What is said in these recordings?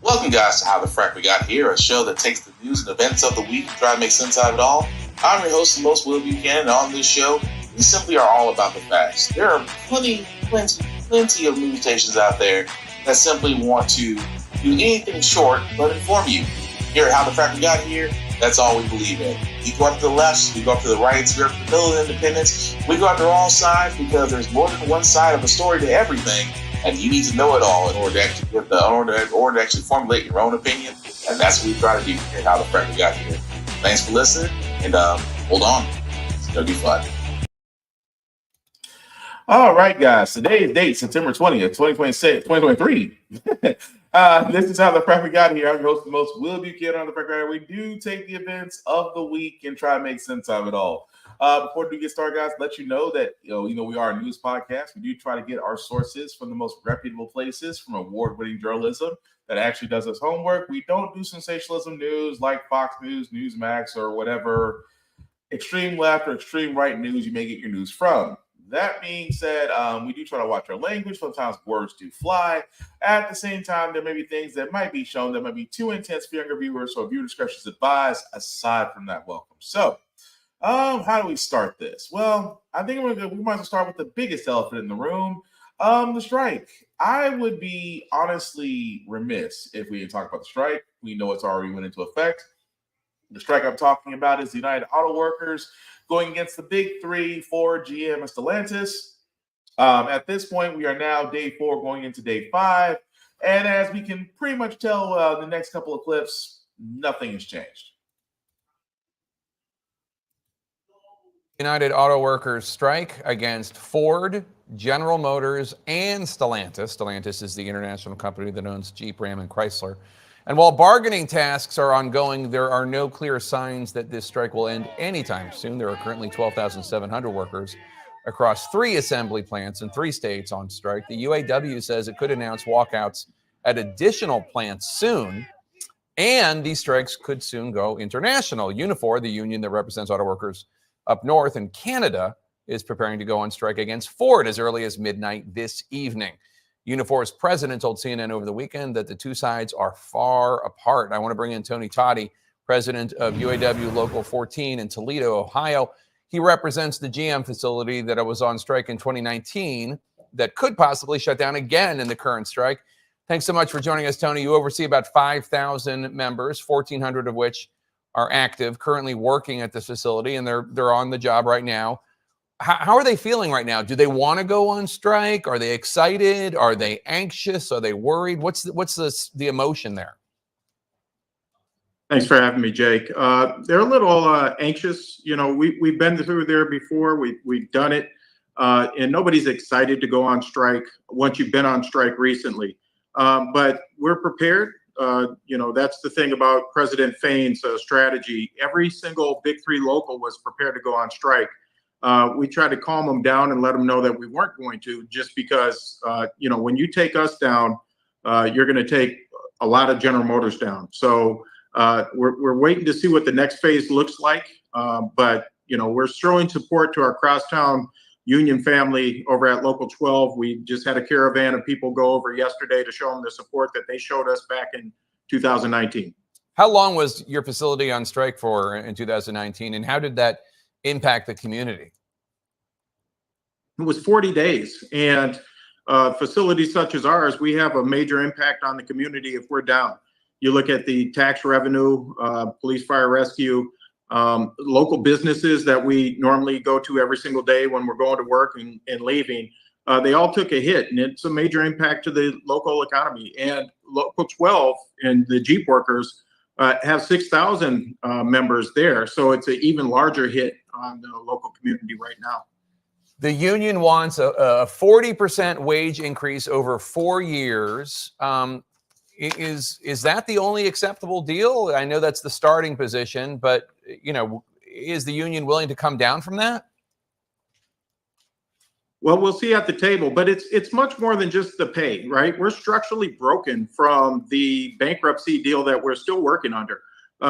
Welcome, guys, to How the Frack We Got Here, a show that takes the news and events of the week and try to make sense out of it all. I'm your host, the most Will Buchanan, and on this show, we simply are all about the facts. There are plenty of news stations out there that simply want to do anything short but inform you. Here at How the Frack We Got Here, that's all we believe in. We go up to the left, we go up to the right, we go up to the middle of independence, we go after all sides because there's more than one side of a story to everything. And you need to know it all in order to actually formulate your own opinion. And that's what we try to do here at How the Frack We Got Here. Thanks for listening, and hold on. It's going to be fun. All right, guys. Today's date, September 20th, 2023. This is How the Frack We Got Here. I'm your host, the most Will Buchanan on the Frack We Got Here. We do take the events of the week and try to make sense of it all. Before we get started, guys, let you know that we are a news podcast. We do try to get our sources from the most reputable places, from award-winning journalism that actually does its homework. We don't do sensationalism news like Fox News, Newsmax, or whatever extreme left or extreme right news you may get your news from. That being said, we do try to watch our language. Sometimes words do fly. At the same time, there may be things that might be shown that might be too intense for younger viewers, so viewer discretion is advised. Aside from that, welcome. So, how do we start this? Well, I think we might as well start with the biggest elephant in the room, the strike. I would be honestly remiss if we didn't talk about the strike. We know it's already went into effect. The strike I'm talking about is the United Auto Workers going against the big three, Ford, GM, and Stellantis. At this point, we are now day 4 going into day 5. And as we can pretty much tell the next couple of clips, nothing has changed. United Auto Workers strike against Ford, General Motors, and Stellantis. Stellantis is the international company that owns Jeep, Ram, and Chrysler. And while bargaining tasks are ongoing, there are no clear signs that this strike will end anytime soon. There are currently 12,700 workers across 3 assembly plants in 3 states on strike. The UAW says it could announce walkouts at additional plants soon, and these strikes could soon go international. Unifor, the union that represents auto workers up north in Canada, is preparing to go on strike against Ford as early as midnight this evening. Unifor's president told CNN over the weekend that the two sides are far apart. I want to bring in Tony Toddy, president of UAW Local 14 in Toledo, Ohio. He represents the GM facility that was on strike in 2019 that could possibly shut down again in the current strike. Thanks so much for joining us, Tony. You oversee about 5,000 members, 1,400 of which are active, currently working at this facility, and they're on the job right now. How are they feeling right now? Do they want to go on strike? Are they excited? Are they anxious? Are they worried? What's the emotion there? Thanks for having me, Jake. They're a little anxious. We've been through there before. We've done it, and nobody's excited to go on strike once you've been on strike recently. But we're prepared. That's the thing about President Fain's strategy. Every single Big 3 local was prepared to go on strike. We tried to calm them down and let them know that we weren't going to, just because, when you take us down, you're going to take a lot of General Motors down. So we're waiting to see what the next phase looks like. But we're showing support to our crosstown union family over at Local 12. We just had a caravan of people go over yesterday to show them the support that they showed us back in 2019. How long was your facility on strike for in 2019, and how did that impact the community? It was 40 days, and facilities such as ours, we have a major impact on the community if we're down. You look at the tax revenue, police, fire, rescue, local businesses that we normally go to every single day when we're going to work and leaving, they all took a hit, and it's a major impact to the local economy. And Local 12 and the Jeep workers have 6,000 members there, so it's an even larger hit on the local community right now. The union wants a 40% wage increase over 4 years. Is that the only acceptable deal? I know that's the starting position, but is the union willing to come down from that? Well, we'll see at the table, but it's much more than just the pay, right? We're structurally broken from the bankruptcy deal that we're still working under.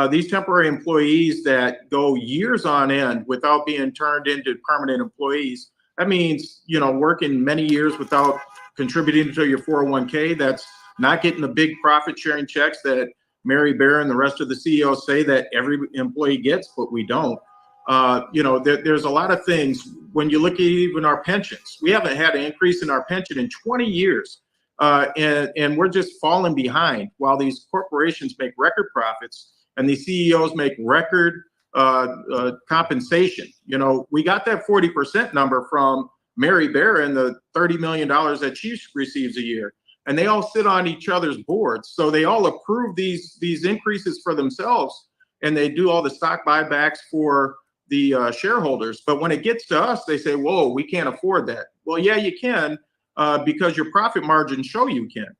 These temporary employees that go years on end without being turned into permanent employees, that means, working many years without contributing to your 401k. That's not getting the big profit sharing checks that Mary Barra and the rest of the CEOs say that every employee gets, but we don't. There's a lot of things. When you look at even our pensions, we haven't had an increase in our pension in 20 years. And we're just falling behind while these corporations make record profits and these CEOs make record compensation. We got that 40% number from Mary Barra and the $30 million that she receives a year. And they all sit on each other's boards. So they all approve these increases for themselves, and they do all the stock buybacks for the shareholders. But when it gets to us, they say, whoa, we can't afford that. Well, yeah, you can, because your profit margins show you can.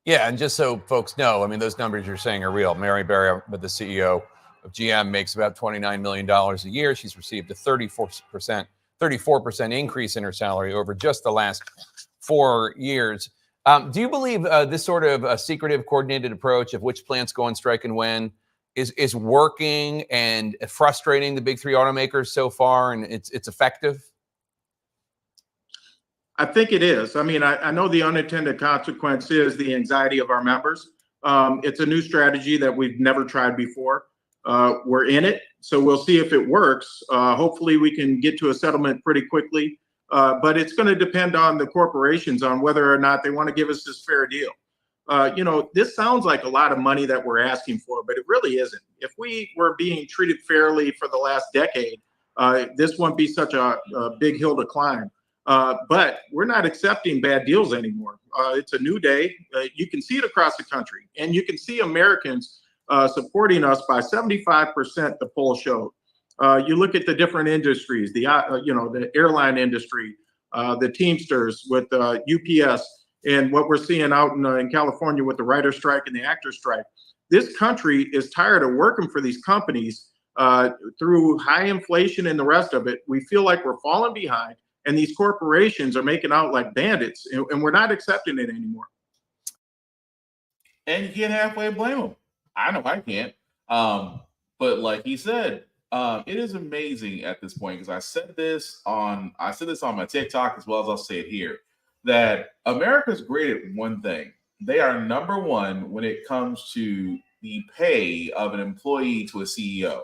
Yeah, and just so folks know, I mean, those numbers you're saying are real. Mary Barra, the CEO of GM, makes about $29 million a year. She's received a 34% increase in her salary over just the last 4 years. Do you believe this sort of a secretive, coordinated approach of which plants go on strike and when is working and frustrating the big three automakers so far, and it's effective? I think it is. I mean, I know the unintended consequence is the anxiety of our members. It's a new strategy that we've never tried before. We're in it, so we'll see if it works. Hopefully, we can get to a settlement pretty quickly. But it's going to depend on the corporations on whether or not they want to give us this fair deal. This sounds like a lot of money that we're asking for, but it really isn't. If we were being treated fairly for the last decade, this wouldn't be such a big hill to climb. But we're not accepting bad deals anymore. It's a new day. You can see it across the country, and you can see Americans supporting us by 75%, the poll showed. You look at the different industries, the airline industry, the Teamsters with UPS, and what we're seeing out in California with the writer strike and the actor strike. This country is tired of working for these companies through high inflation and the rest of it. We feel like we're falling behind, and these corporations are making out like bandits, and we're not accepting it anymore. And you can't halfway blame them. I know I can't. But like he said, it is amazing at this point, because I said this on my TikTok as well as I'll say it here, that America's great at one thing. They are number one when it comes to the pay of an employee to a CEO.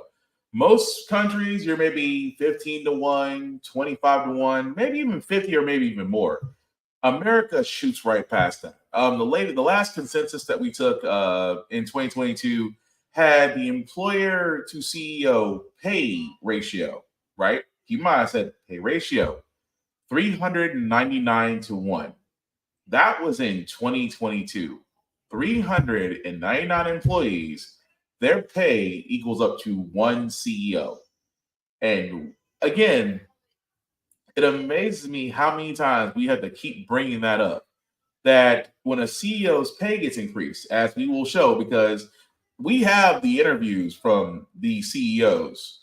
Most countries, you're maybe 15 to 1, 25 to 1, maybe even 50 or maybe even more. America shoots right past that. The last consensus that we took in 2022 had the employer to CEO pay ratio, right? You might have said pay ratio, 399 to 1. That was in 2022. 399 employees, their pay equals up to one CEO. And again, it amazes me how many times we have to keep bringing that up, that when a CEO's pay gets increased, as we will show, because we have the interviews from the CEOs,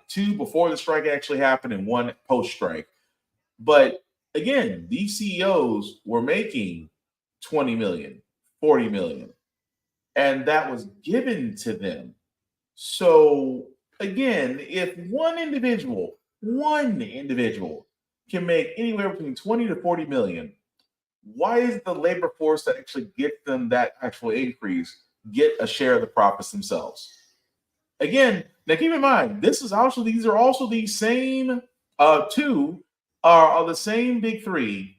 2 before the strike actually happened and 1 post-strike. But again, these CEOs were making 20 million, 40 million, and that was given to them. So again, if one individual can make anywhere between 20 to 40 million, why is the labor force that actually gets them that actual increase get a share of the profits themselves? Again, now keep in mind, these are also the same 2 are the same big 3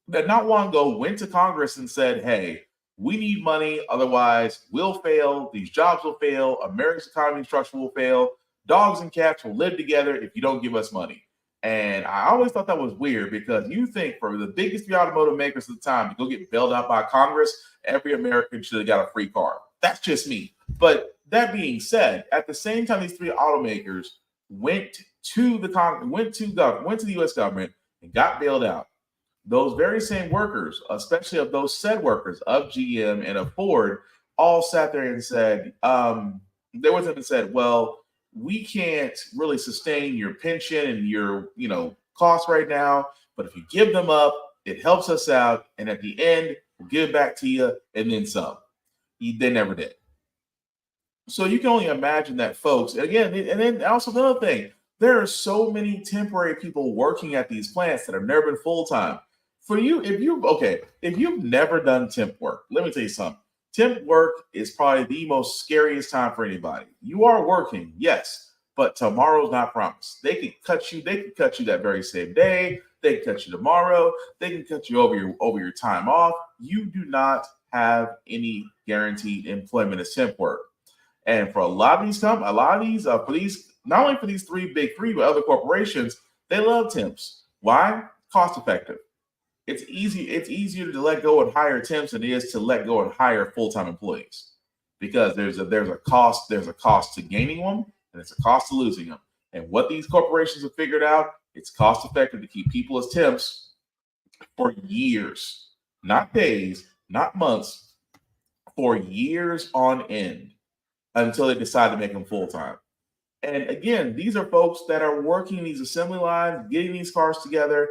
that not long ago went to Congress and said, hey, we need money, otherwise we'll fail, these jobs will fail, America's economy structure will fail, dogs and cats will live together if you don't give us money. And I always thought that was weird, because you think for the biggest 3 automotive makers at the time to go get bailed out by Congress, every American should have got a free car. That's just me. But that being said, at the same time, these 3 automakers went to the U.S. government and got bailed out. Those very same workers, especially of those said workers of GM and of Ford, all sat there and said, well, we can't really sustain your pension and your, costs right now, but if you give them up, it helps us out, and at the end, we'll give it back to you and then some. They never did. So you can only imagine that, folks. Again, and then also another thing, there are so many temporary people working at these plants that have never been full-time. For you, if you've never done temp work, let me tell you something. Temp work is probably the most scariest time for anybody. You are working, yes, but tomorrow's not promised. They can cut you that very same day. They can cut you tomorrow. They can cut you over your time off. You do not have any guaranteed employment as temp work. And for a lot of these for these, not only for these big three, but other corporations, they love temps. Why? Cost effective. It's easier to let go and hire temps than it is to let go and hire full-time employees, because there's a cost to gaining them, and it's a cost to losing them. And what these corporations have figured out, it's cost effective to keep people as temps for years, not days, not months, for years on end, until they decide to make them full-time. And again, these are folks that are working these assembly lines, getting these cars together,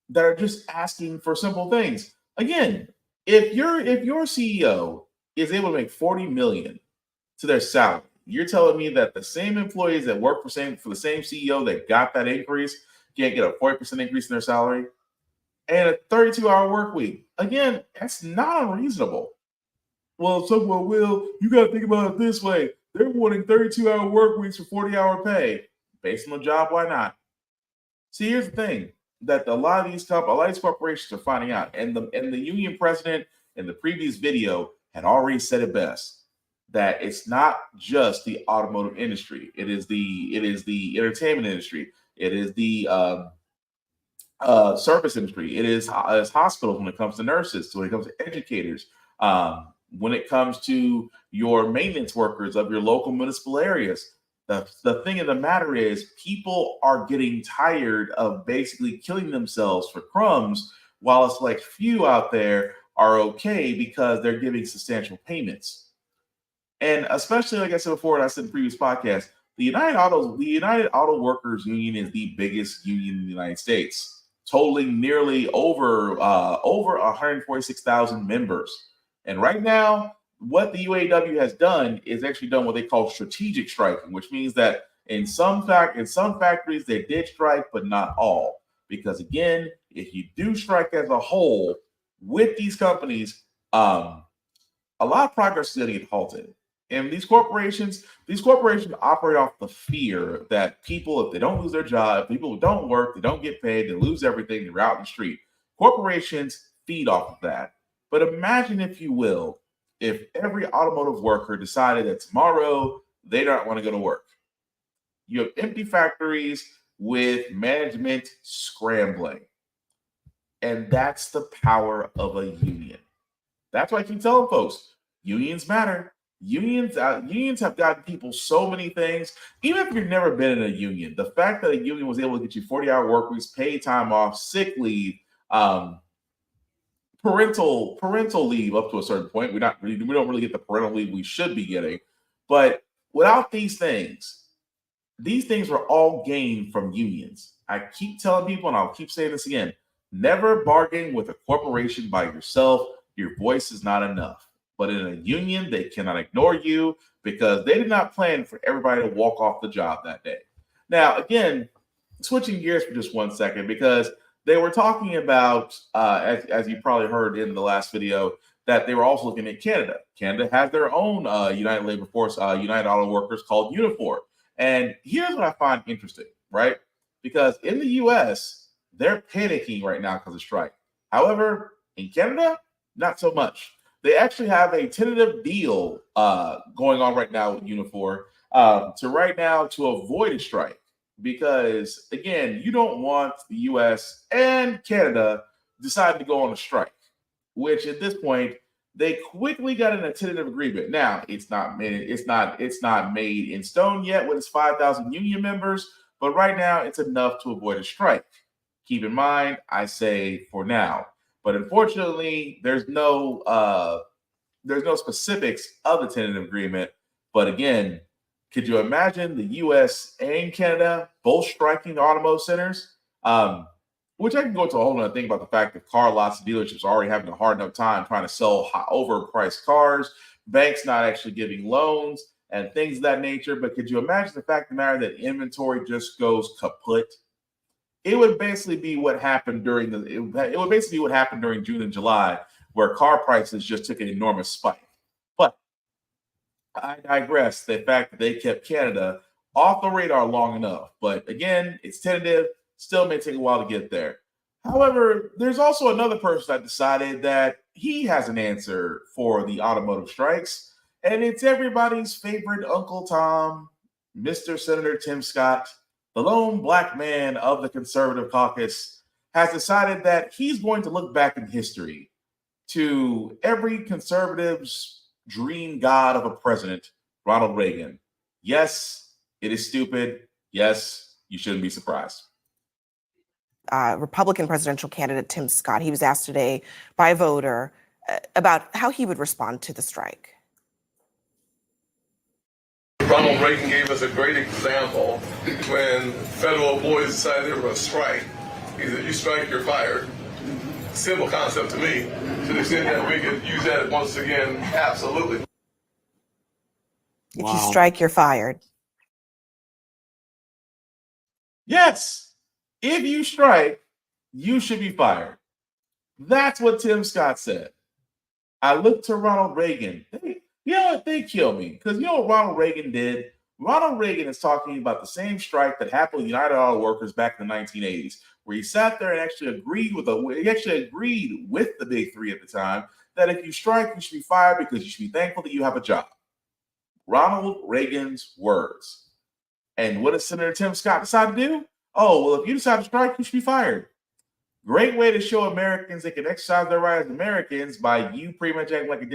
that are just asking for simple things. Again, if your CEO is able to make $40 million to their salary, you're telling me that the same employees that work for the same CEO that got that increase can't get a 40% increase in their salary and a 32-hour work week? Again, that's not unreasonable. Well, someone will. You got to think about it this way. They're wanting 32-hour work weeks for 40-hour pay. Based on the job, why not? See, here's the thing that a lot of these corporations are finding out, and the union president in the previous video had already said it best, that it's not just the automotive industry. It is the entertainment industry. It is the service industry. It is hospitals when it comes to nurses, when it comes to educators, when it comes to your maintenance workers of your local municipal areas. The thing of the matter is, people are getting tired of basically killing themselves for crumbs, while a select few out there are okay because they're giving substantial payments. And especially, like I said before, and I said in the previous podcast, the United Auto Workers Union is the biggest union in the United States, totaling nearly over 146,000 members. And right now, what the UAW has done is actually done what they call strategic striking, which means that in some factories they did strike, but not all. Because again, if you do strike as a whole with these companies, a lot of progress is going to get halted. And these corporations operate off the fear that people, if they don't lose their job, people who don't work, they don't get paid, they lose everything, they're out in the street. Corporations feed off of that. But imagine, if you will, if every automotive worker decided that tomorrow they don't want to go to work. You have empty factories with management scrambling. And that's the power of a union. That's why I keep telling folks, unions matter. Unions have gotten people so many things. Even if you've never been in a union, the fact that a union was able to get you 40-hour work weeks, paid time off, sick leave, parental leave up to a certain point. We don't really get the parental leave we should be getting. But without these things were all gained from unions. I keep telling people, and I'll keep saying this again, never bargain with a corporation by yourself. Your voice is not enough. But in a union, they cannot ignore you because they did not plan for everybody to walk off the job that day. Now, again, switching gears for just 1 second, because they were talking about, as you probably heard in the last video, that they were also looking at Canada. Canada has their own United Labor Force, United Auto Workers called Unifor. And here's what I find interesting, right? Because in the U.S., they're panicking right now because of strike. However, in Canada, not so much. They actually have a tentative deal going on right now with Unifor to avoid a strike. Because, again, you don't want the U.S. and Canada deciding to go on a strike, which at this point, they quickly got in a tentative agreement. Now, it's not made in stone yet with its 5,000 union members, but right now it's enough to avoid a strike. Keep in mind, I say for now. But unfortunately, there's no specifics of the tentative agreement. But again, could you imagine the U.S. and Canada both striking the automotive centers? Which I can go into a whole other thing about the fact that car lots and dealerships are already having a hard enough time trying to sell overpriced cars, banks not actually giving loans, and things of that nature. But could you imagine the fact of the matter that inventory just goes kaput? it would basically be what happened during June and July, where car prices just took an enormous spike. But I digress. The fact that they kept Canada off the radar long enough. But again, it's tentative. Still may take a while to get there. However, there's also another person that decided that he has an answer for the automotive strikes, and it's everybody's favorite Uncle Tom, Mr. Senator Tim Scott, the lone black man of the conservative caucus, has decided that he's going to look back in history to every conservative's dream god of a president, Ronald Reagan. Yes, it is stupid. Yes, you shouldn't be surprised. Republican presidential candidate Tim Scott, he was asked today by a voter about how he would respond to the strike. Ronald Reagan gave us a great example when federal employees decided they were going to strike. He said, you strike, you're fired. Simple concept to me. To the extent that we could use that once again, absolutely. If you strike, you're fired. Yes. If you strike, you should be fired. That's what Tim Scott said. I looked to Ronald Reagan. You know what? They kill me. Because you know what Ronald Reagan did? Ronald Reagan is talking about the same strike that happened with United Auto Workers back in the 1980s, where he sat there and actually agreed with the big three at the time that if you strike, you should be fired because you should be thankful that you have a job. Ronald Reagan's words. And what does Senator Tim Scott decide to do? Oh, well, if you decide to strike, you should be fired. Great way to show Americans they can exercise their rights as Americans by you pretty much acting like a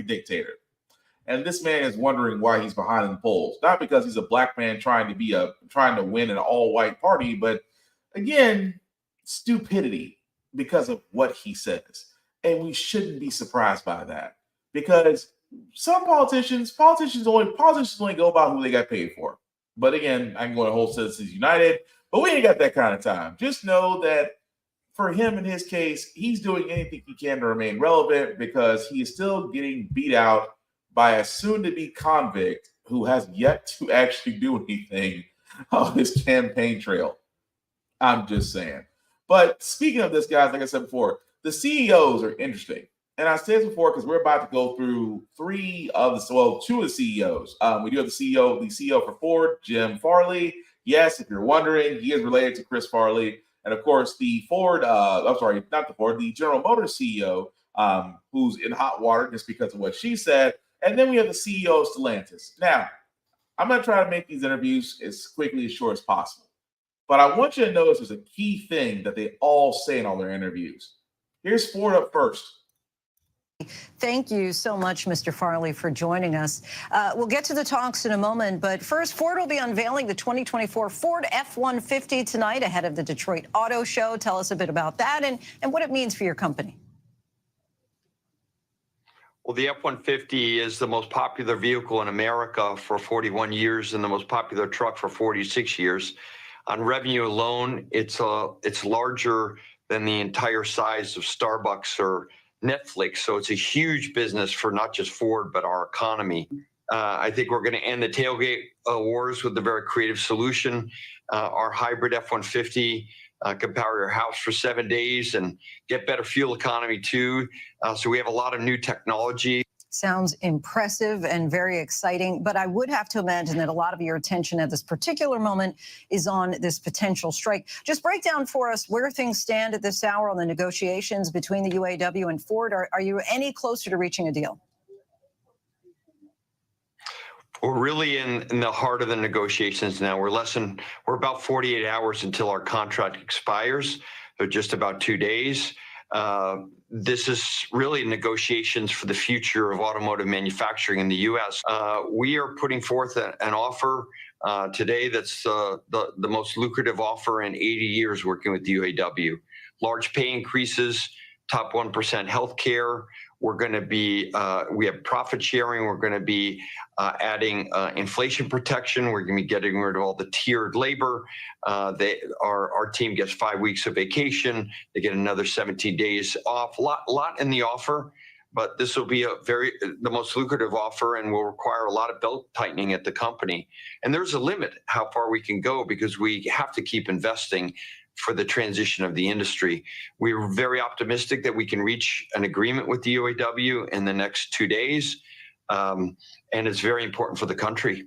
dictator. And this man is wondering why he's behind in the polls. Not because he's a black man trying to win an all-white party, but again, stupidity because of what he says. And we shouldn't be surprised by that. Because some politicians only go about who they got paid for. But again, I can go to whole Citizens United, but we ain't got that kind of time. Just know that for him, in his case, he's doing anything he can to remain relevant because he is still getting beat out by a soon-to-be convict who has yet to actually do anything on his campaign trail. I'm just saying. But speaking of this, guys, like I said before, the CEOs are interesting. And I said this before because we're about to go through two of the CEOs. We do have the CEO for Ford, Jim Farley. Yes, if you're wondering, he is related to Chris Farley. And of course, the General Motors CEO, who's in hot water just because of what she said. And then we have the CEO of Stellantis. Now, I'm going to try to make these interviews as quickly as short as possible. But I want you to notice there's a key thing that they all say in all their interviews. Here's Ford up first. Thank you so much, Mr. Farley, for joining us. We'll get to the talks in a moment, but first, Ford will be unveiling the 2024 Ford F-150 tonight ahead of the Detroit Auto Show. Tell us a bit about that and what it means for your company. Well, the F-150 is the most popular vehicle in America for 41 years and the most popular truck for 46 years. On revenue alone, it's larger than the entire size of Starbucks or Netflix. So it's a huge business for not just Ford, but our economy. I think we're going to end the tailgate wars with a very creative solution. Our hybrid F-150 can power your house for 7 days and get better fuel economy too. So we have a lot of new technology. Sounds impressive and very exciting, but I would have to imagine that a lot of your attention at this particular moment is on this potential strike. Just break down for us where things stand at this hour on the negotiations between the UAW and Ford. Are you any closer to reaching a deal? We're really in the heart of the negotiations now. We're about 48 hours until our contract expires. So just about 2 days. This is really negotiations for the future of automotive manufacturing in the U.S. We are putting forth an offer today that's the most lucrative offer in 80 years working with the UAW. Large pay increases, top 1% health care. We're going to be, we have profit sharing. We're going to be adding inflation protection. We're going to be getting rid of all the tiered labor. Our team gets 5 weeks of vacation. They get another 17 days off. A lot in the offer, but this will be the most lucrative offer and will require a lot of belt tightening at the company. And there's a limit how far we can go because we have to keep investing for the transition of the industry. We're very optimistic that we can reach an agreement with the UAW in the next 2 days. And it's very important for the country.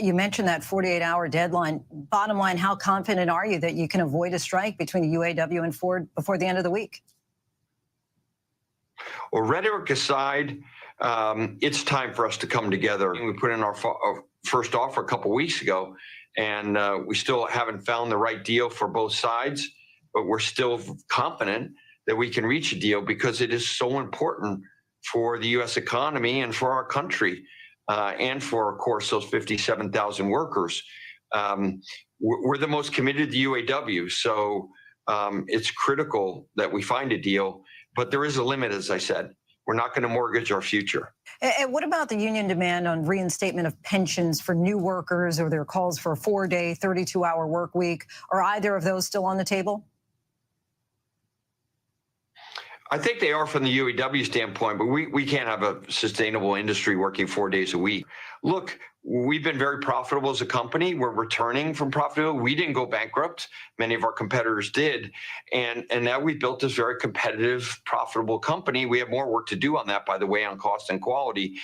You mentioned that 48-hour deadline. Bottom line, how confident are you that you can avoid a strike between the UAW and Ford before the end of the week? Well, rhetoric aside, it's time for us to come together. We put in our first offer a couple weeks ago, and we still haven't found the right deal for both sides, but we're still confident that we can reach a deal because it is so important for the U.S. economy and for our country, and for, of course, those 57,000 workers. We're the most committed to the UAW, so it's critical that we find a deal, but there is a limit, as I said. We're not going to mortgage our future. And what about the union demand on reinstatement of pensions for new workers, or their calls for a 4-day, 32-hour work week? Are either of those still on the table? I think they are from the UAW standpoint, but we can't have a sustainable industry working 4 days a week. Look, we've been very profitable as a company. We're returning from profitability. We didn't go bankrupt. Many of our competitors did. And now we've built this very competitive, profitable company. We have more work to do on that, by the way, on cost and quality.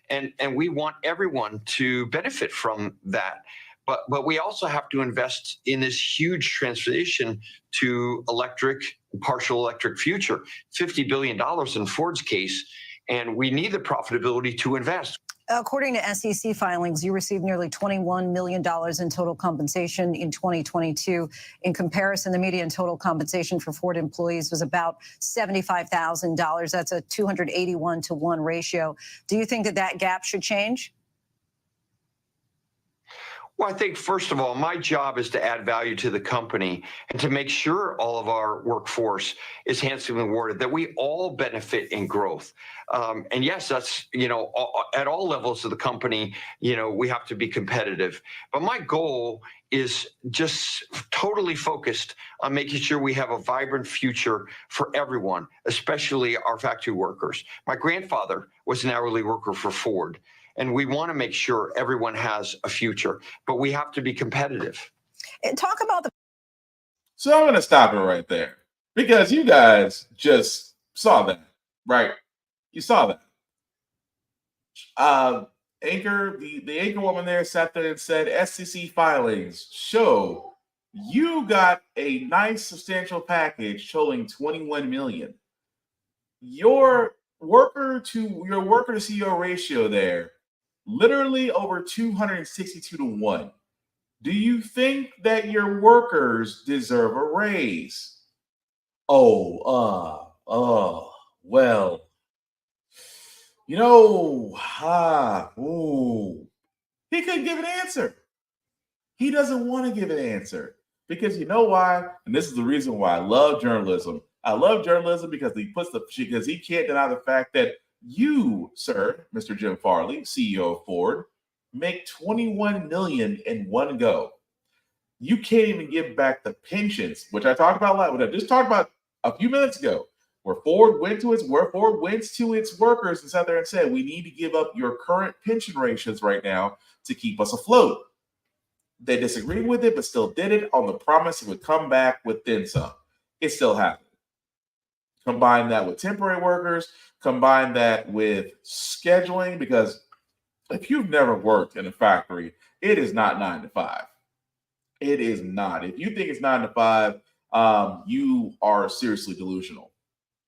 And we want everyone to benefit from that. But we also have to invest in this huge transition to partial electric future, $50 billion in Ford's case, and we need the profitability to invest. According to SEC filings, you received nearly $21 million in total compensation in 2022. In comparison, the median total compensation for Ford employees was about $75,000. That's a 281-to-1 ratio. Do you think that gap should change? Well, I think, first of all, my job is to add value to the company and to make sure all of our workforce is handsomely rewarded, that we all benefit in growth. And yes, that's, at all levels of the company, we have to be competitive. But my goal is just totally focused on making sure we have a vibrant future for everyone, especially our factory workers. My grandfather was an hourly worker for Ford. And we want to make sure everyone has a future, but we have to be competitive. Talk about So I'm going to stop it right there because you guys just saw that, right? You saw that. The anchor woman there sat there and said, SEC filings show you got a nice substantial package totaling $21 million. Your worker to CEO ratio there, literally over 262-to-1. Do you think that your workers deserve a raise? Well, he couldn't give an answer. He doesn't want to give an answer because you know why? And this is the reason why I love journalism. I love journalism because he can't deny the fact that you, sir, Mr. Jim Farley, CEO of Ford, make $21 million in one go. You can't even give back the pensions, which I talked about a lot. What I just talked about a few minutes ago, where Ford went to its workers and sat there and said, we need to give up your current pension ratios right now to keep us afloat. They disagreed with it, but still did it on the promise it would come back with then some. It still happened. Combine that with temporary workers, combine that with scheduling, because if you've never worked in a factory, it is not 9 to 5. It is not. If you think it's 9 to 5, you are seriously delusional.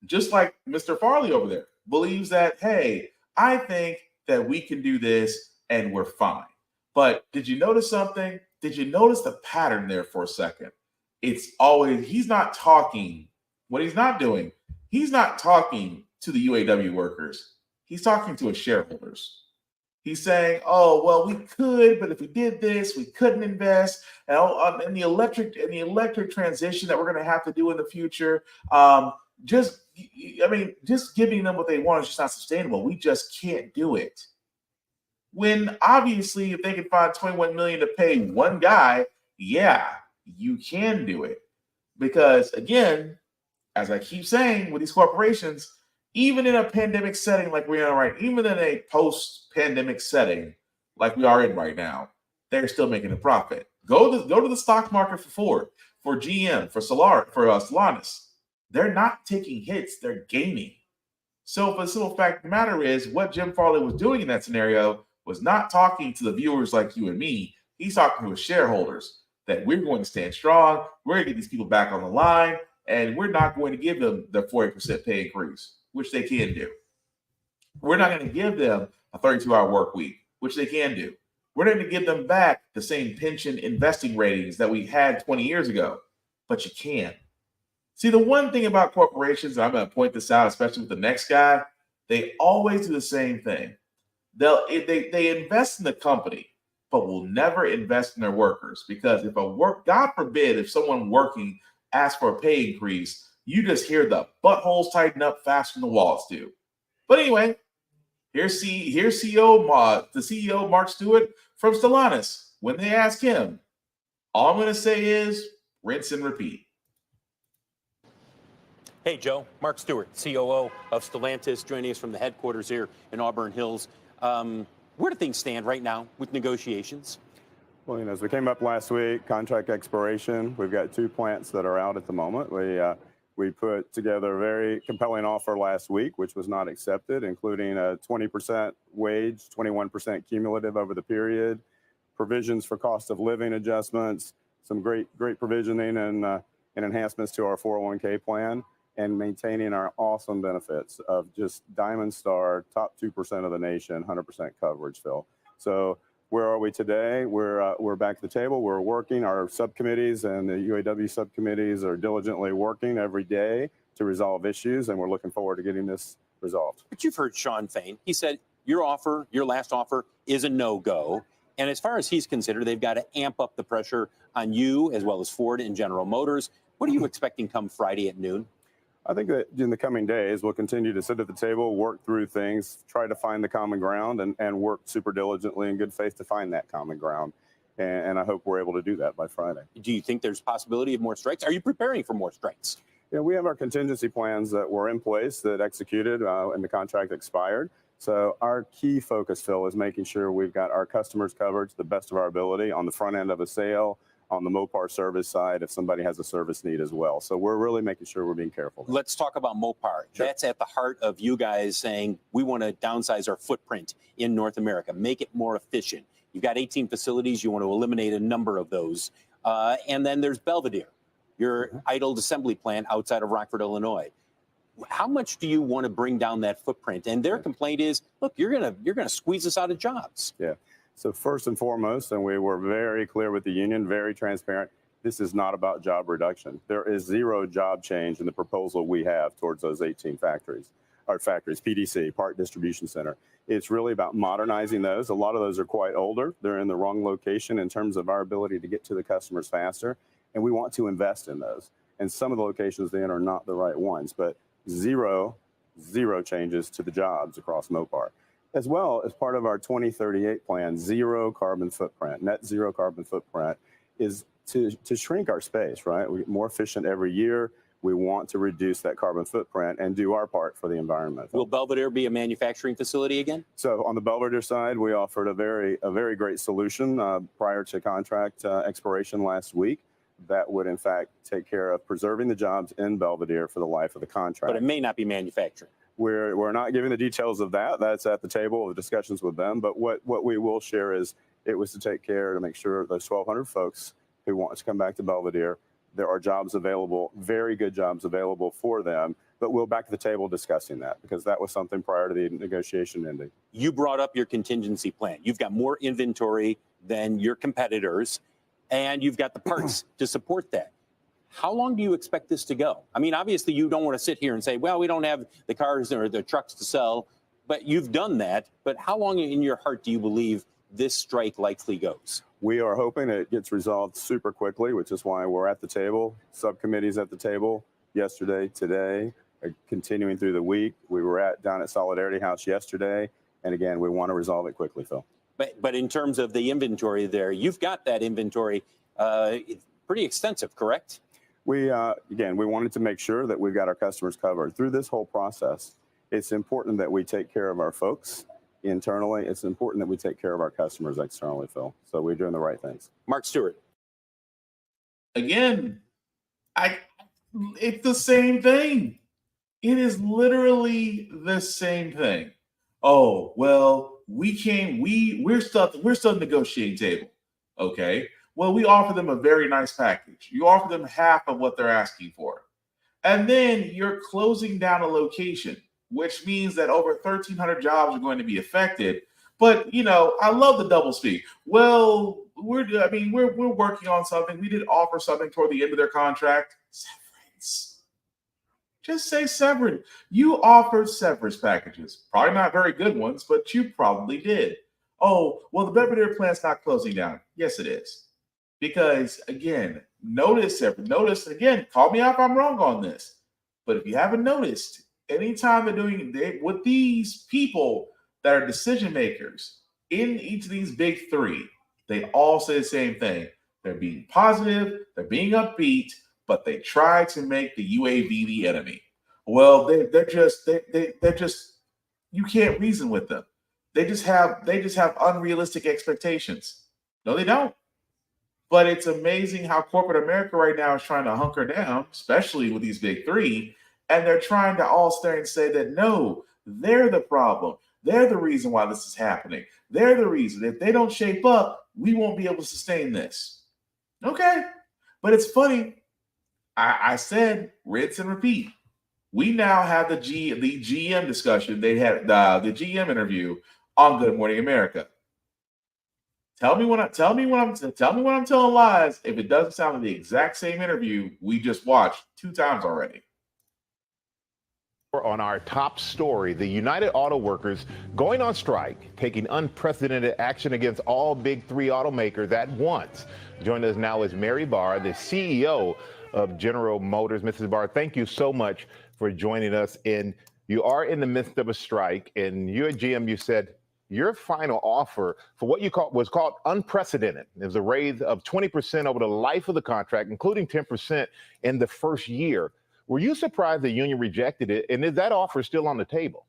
Just like Mr. Farley over there believes that, hey, I think that we can do this and we're fine. But did you notice something? Did you notice the pattern there for a second? It's always, he's not talking. What he's not doing, he's not talking to the UAW workers. He's talking to his shareholders. He's saying, oh, well, we could, but if we did this, we couldn't invest. And in the electric transition that we're going to have to do in the future, just giving them what they want is just not sustainable. We just can't do it. When obviously, if they can find $21 million to pay one guy, yeah, you can do it. Because again, as I keep saying with these corporations, even in a pandemic setting like we are right, even in a post-pandemic setting like we are in right now, they're still making a profit. Go to the stock market for Ford, for GM, for Stellantis. They're not taking hits; they're gaining. So, the simple fact of the matter is, what Jim Farley was doing in that scenario was not talking to the viewers like you and me. He's talking to his shareholders that we're going to stand strong. We're going to get these people back on the line, and we're not going to give them the 40% pay increase, which they can do. We're not going to give them a 32-hour work week, which they can do. We're not going to give them back the same pension investing ratings that we had 20 years ago, but you can. See, the one thing about corporations, and I'm going to point this out, especially with the next guy, they always do the same thing. They invest in the company, but will never invest in their workers, because God forbid, if someone working asks for a pay increase, you just hear the buttholes tighten up faster than the walls do. But anyway, here's the CEO Mark Stewart from Stellantis. When they ask him, all I'm going to say is rinse and repeat. Hey, Joe. Mark Stewart, COO of Stellantis, joining us from the headquarters here in Auburn Hills. Where do things stand right now with negotiations? Well, as we came up last week, contract expiration, we've got 2 plants that are out at the moment. We put together a very compelling offer last week, which was not accepted, including a 20% wage, 21% cumulative over the period, provisions for cost of living adjustments, some great provisioning and enhancements to our 401k plan, and maintaining our awesome benefits of just Diamond Star, top 2% of the nation, 100% coverage, Phil. So where are we today? We're back at the table. We're working. Our subcommittees and the UAW subcommittees are diligently working every day to resolve issues, and we're looking forward to getting this resolved. But you've heard Sean Fain. He said your last offer is a no-go. And as far as he's considered, they've got to amp up the pressure on you as well as Ford and General Motors. What are you expecting come Friday at noon? I think that in the coming days, we'll continue to sit at the table, work through things, try to find the common ground, and work super diligently in good faith to find that common ground. And I hope we're able to do that by Friday. Do you think there's possibility of more strikes? Are you preparing for more strikes? Yeah, we have our contingency plans that were in place that executed and the contract expired. So our key focus, Phil, is making sure we've got our customers covered to the best of our ability on the front end of a sale, on the Mopar service side, if somebody has a service need as well. So we're really making sure we're being careful. Let's talk about Mopar. Sure. That's at the heart of you guys saying we want to downsize our footprint in North America, make it more efficient. You've got 18 facilities. You want to eliminate a number of those. And then there's Belvidere, your idled assembly plant outside of Rockford, Illinois. How much do you want to bring down that footprint? And their complaint is, look, you're gonna squeeze us out of jobs. Yeah. So first and foremost, and we were very clear with the union, very transparent, this is not about job reduction. There is zero job change in the proposal we have towards those 18 factories, PDC, Part Distribution Center. It's really about modernizing those. A lot of those are quite older. They're in the wrong location in terms of our ability to get to the customers faster, and we want to invest in those. And some of the locations then are not the right ones, but zero changes to the jobs across Mopar. As well as part of our 2038 plan, zero carbon footprint, net zero carbon footprint, is to shrink our space, right? We get more efficient every year. We want to reduce that carbon footprint and do our part for the environment. Will Belvidere be a manufacturing facility again? So on the Belvidere side, we offered a very great solution prior to contract expiration last week that would in fact take care of preserving the jobs in Belvidere for the life of the contract. But it may not be manufacturing. We're not giving the details of that. That's at the table of discussions with them. But what we will share is it was to take care to make sure those 1,200 folks who want to come back to Belvidere, there are jobs available, very good jobs available for them. But we'll back to the table discussing that because that was something prior to the negotiation ending. You brought up your contingency plan. You've got more inventory than your competitors, and you've got the parts to support that. How long do you expect this to go? I mean, obviously, you don't want to sit here and say, well, we don't have the cars or the trucks to sell, but you've done that. But how long in your heart do you believe this strike likely goes? We are hoping it gets resolved super quickly, which is why we're at the table, subcommittees at the table yesterday, today, continuing through the week. We were down at Solidarity House yesterday. And again, we want to resolve it quickly, Phil. But in terms of the inventory there, you've got that inventory pretty extensive, correct? We wanted to make sure that we've got our customers covered through this whole process. It's important that we take care of our folks internally. It's important that we take care of our customers externally, Phil. So we're doing the right things. Mark Stewart. Again, it's the same thing. It is literally the same thing. Oh, well, we're still at the negotiating table. Okay. Well, we offer them a very nice package. You offer them half of what they're asking for. And then you're closing down a location, which means that over 1,300 jobs are going to be affected. But, I love the double speak. Well, we're working on something. We did offer something toward the end of their contract. Severance. Just say severance. You offered severance packages. Probably not very good ones, but you probably did. Oh, well, the Belvedere plant's not closing down. Yes, it is. Because, again, notice, again, call me out if I'm wrong on this. But if you haven't noticed, anytime with these people that are decision makers in each of these big three, they all say the same thing. They're being positive, they're being upbeat, but they try to make the UAV the enemy. Well, they're just you can't reason with them. They just have unrealistic expectations. No, they don't. But it's amazing how corporate America right now is trying to hunker down, especially with these big three, and they're trying to all stare and say that no, they're the problem. They're the reason why this is happening. They're the reason. If they don't shape up, we won't be able to sustain this. Okay, but it's funny. I said rinse and repeat. We now have the GM discussion. They had the GM interview on Good Morning America. Tell me when I'm telling lies if it doesn't sound like the exact same interview we just watched 2 times already. On our top story, the United Auto Workers going on strike, taking unprecedented action against all big 3 automakers at once. Joining us now is Mary Barr, the CEO of General Motors. Mrs. Barr, thank you so much for joining us. And you are in the midst of a strike, and you at GM, you said your final offer for what was called unprecedented. It was a raise of 20% over the life of the contract, including 10% in the first year. Were you surprised the union rejected it? And is that offer still on the table?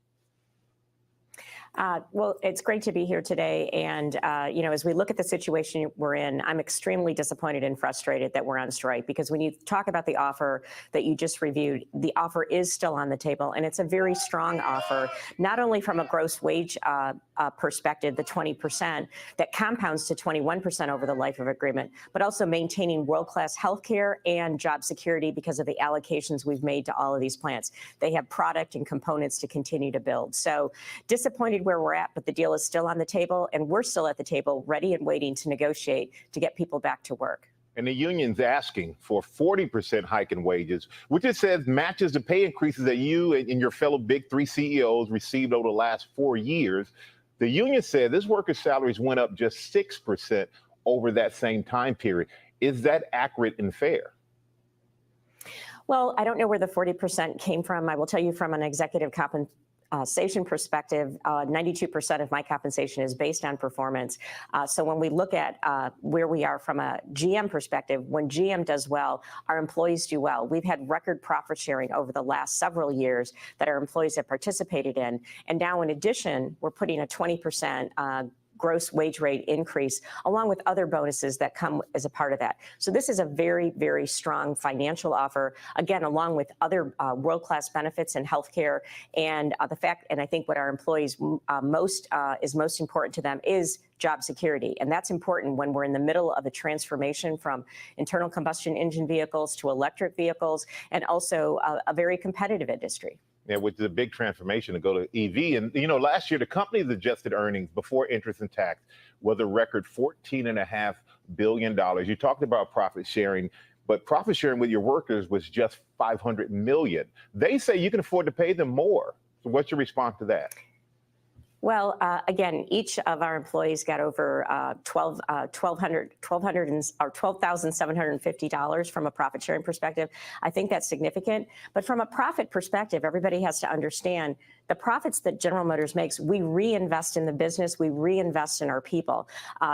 Well, it's great to be here today. And, as we look at the situation we're in, I'm extremely disappointed and frustrated that we're on strike, because when you talk about the offer that you just reviewed, the offer is still on the table. And it's a very strong offer, not only from a gross wage perspective, the 20% that compounds to 21% over the life of agreement, but also maintaining world-class healthcare and job security because of the allocations we've made to all of these plants. They have product and components to continue to build. So disappointed where we're at, but the deal is still on the table, and we're still at the table ready and waiting to negotiate to get people back to work. And the union's asking for 40% hike in wages, which it says matches the pay increases that you and your fellow big 3 CEOs received over the last 4 years. The union said this workers' salaries went up just 6% over that same time period. Is that accurate and fair? Well, I don't know where the 40% came from. I will tell you from an executive compensation perspective, 92% of my compensation is based on performance. So when we look at where we are from a GM perspective, when GM does well, our employees do well. We've had record profit sharing over the last several years that our employees have participated in. And now, in addition, we're putting a 20% gross wage rate increase, along with other bonuses that come as a part of that. So this is a very, very strong financial offer, again, along with other world-class benefits and healthcare. And the fact, and I think what our employees is most important to them is job security. And that's important when we're in the middle of a transformation from internal combustion engine vehicles to electric vehicles, and also a very competitive industry. Yeah, which is a big transformation to go to EV. And, last year, the company's adjusted earnings before interest and tax was a record $14.5 billion. You talked about profit sharing, but profit sharing with your workers was just $500 million. They say you can afford to pay them more. So what's your response to that? Well, again, each of our employees got over $12,750 from a profit sharing perspective. I think that's significant. But from a profit perspective, everybody has to understand the profits that General Motors makes, we reinvest in the business, we reinvest in our people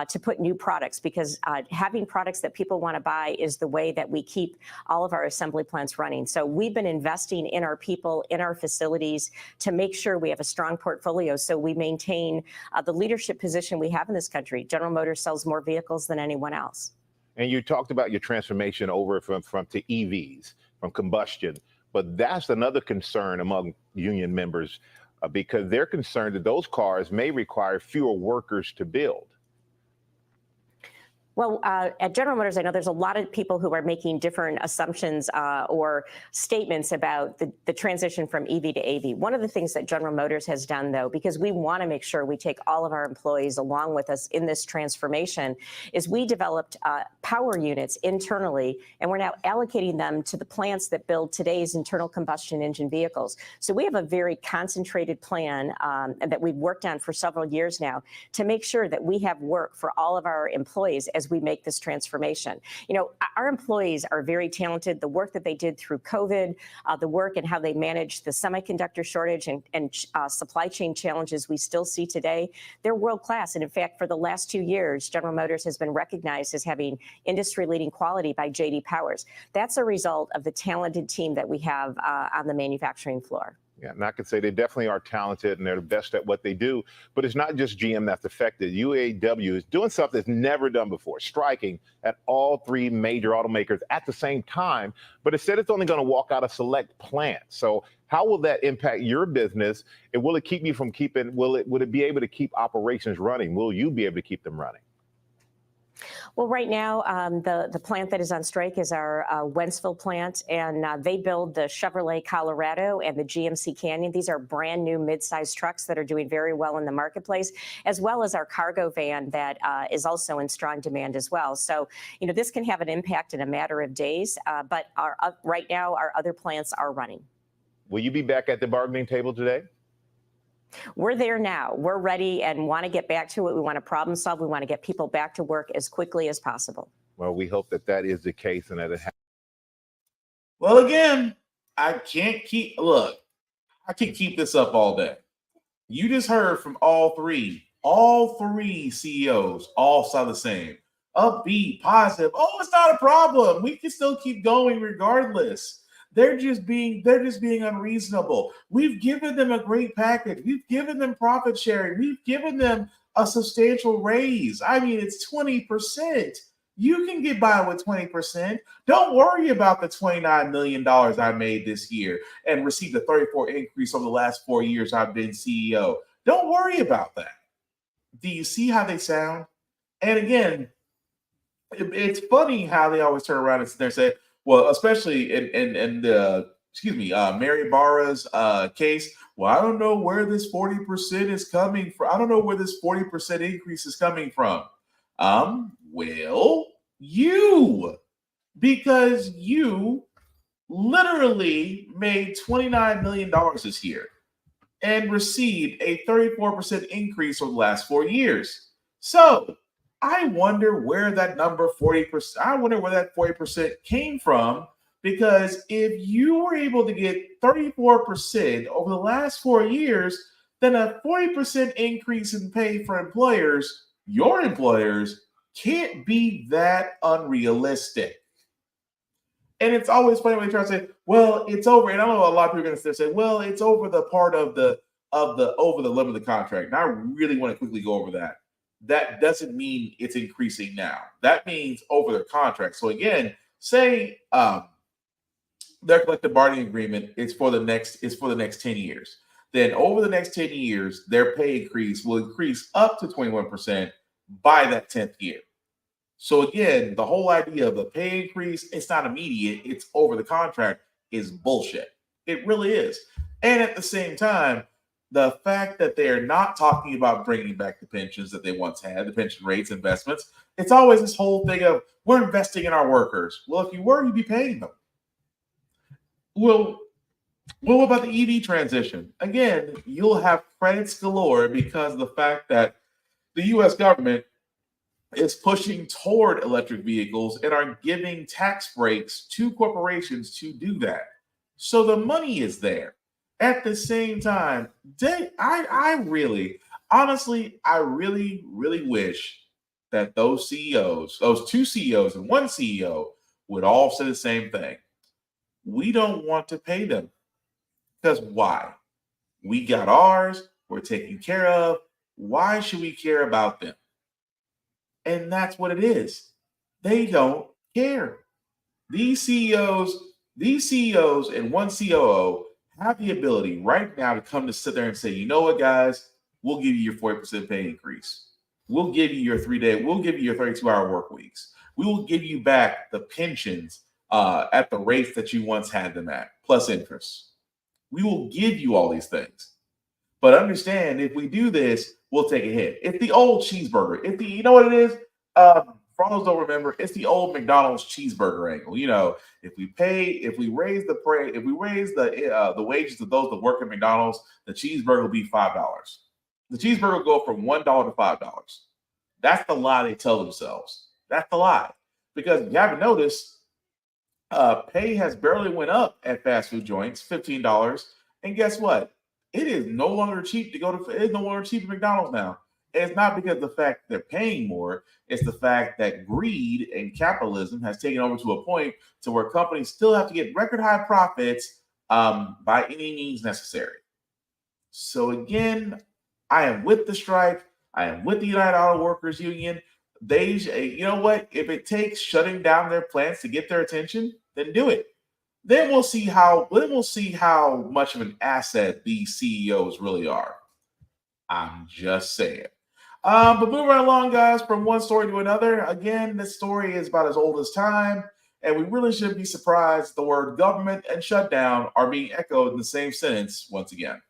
to put new products, because having products that people want to buy is the way that we keep all of our assembly plants running. So we've been investing in our people, in our facilities, to make sure we have a strong portfolio so we maintain the leadership position we have in this country. General Motors sells more vehicles than anyone else. And you talked about your transformation over from to EVs, from combustion, but that's another concern among union members because they're concerned that those cars may require fewer workers to build. Well, at General Motors, I know there's a lot of people who are making different assumptions or statements about the transition from EV to AV. One of the things that General Motors has done, though, because we want to make sure we take all of our employees along with us in this transformation, is we developed power units internally, and we're now allocating them to the plants that build today's internal combustion engine vehicles. So we have a very concentrated plan that we've worked on for several years now to make sure that we have work for all of our employees as we make this transformation. You know, our employees are very talented. The work that they did through COVID, the work and how they managed the semiconductor shortage and supply chain challenges we still see today, they're world class. And in fact, for the last 2 years, General Motors has been recognized as having industry-leading quality by J.D. Powers. That's a result of the talented team that we have on the manufacturing floor. Yeah, and I can say they definitely are talented and they're the best at what they do. But it's not just GM that's affected. UAW is doing something it's never done before, striking at all 3 major automakers at the same time. But it said it's only going to walk out of select plants. So how will that impact your business? And will it keep you from will it be able to keep operations running? Will you be able to keep them running? Well, right now, the plant that is on strike is our Wentzville plant, and they build the Chevrolet Colorado and the GMC Canyon. These are brand new mid-sized trucks that are doing very well in the marketplace, as well as our cargo van that is also in strong demand as well. So, you know, this can have an impact in a matter of days, but right now, our other plants are running. Will you be back at the bargaining table today? We're there now. We're ready and want to get back to it. We want to problem solve. We want to get people back to work as quickly as possible. Well, we hope that that is the case and that it happens. Well, again, I can't keep this up all day. You just heard from all three CEOs, all saw the same. Upbeat, positive. Oh, it's not a problem. We can still keep going regardless. They're just being unreasonable. We've given them a great package. We've given them profit sharing. We've given them a substantial raise. I mean, it's 20%. You can get by with 20%. Don't worry about the $29 million I made this year and received a 34% increase over the last 4 years I've been CEO. Don't worry about that. Do you see how they sound? And again, it's funny how they always turn around and say, well, especially in the, Mary Barra's case. Well, I don't know where this 40% is coming from. I don't know where this 40% increase is coming from. Well, because you literally made $29 million this year and received a 34% increase over the last 4 years. So I wonder where that number 40%, I wonder where that 40% came from, because if you were able to get 34% over the last 4 years, then a 40% increase in pay for employers, your employers, can't be that unrealistic. And it's always funny when they try to say, well, it's over. And I know a lot of people are going to say, well, it's over the part of the over the limit of the contract. And I really want to quickly go over that. That doesn't mean it's increasing now. That means over the contract. So again, say their collective bargaining agreement is for the next 10 years. Then over the next 10 years, their pay increase will increase up to 21% by that 10th year. So again, the whole idea of the pay increase, it's not immediate, it's over the contract, is bullshit. It really is. And at the same time, the fact that they're not talking about bringing back the pensions that they once had, the pension rates, investments, it's always this whole thing of we're investing in our workers. Well, if you were, you'd be paying them. Well, what about the EV transition? Again, you'll have credits galore because of the fact that the U.S. government is pushing toward electric vehicles and are giving tax breaks to corporations to do that. So the money is there. At the same time, I really, honestly, I really, really wish that those CEOs, those two CEOs and one CEO would all say the same thing. We don't want to pay them. Because why? We got ours, we're taken care of. Why should we care about them? And that's what it is. They don't care. These CEOs and one COO have the ability right now to come to sit there and say, you know what, guys, we'll give you your 40% pay increase. We'll give you your 3-day, we'll give you your 32-hour work weeks. We will give you back the pensions at the rates that you once had them at, plus interest. We will give you all these things. But understand, if we do this, we'll take a hit. It's the old cheeseburger. You know what it is? For those who don't remember, it's the old McDonald's cheeseburger angle. You know, if we raise the wages of those that work at McDonald's, the cheeseburger will be $5. The cheeseburger will go from $1 to $5. That's the lie they tell themselves. That's the lie. Because you haven't noticed, pay has barely went up at fast food joints, $15. And guess what? It is no longer cheap it's no longer cheap at McDonald's now. And it's not because of the fact they're paying more. It's the fact that greed and capitalism has taken over to a point to where companies still have to get record high profits by any means necessary. So again, I am with the strike. I am with the United Auto Workers Union. You know what? If it takes shutting down their plants to get their attention, then do it. Then we'll see how much of an asset these CEOs really are. I'm just saying. But moving right along, guys, from one story to another. Again, this story is about as old as time, and we really shouldn't be surprised the word government and shutdown are being echoed in the same sentence once again.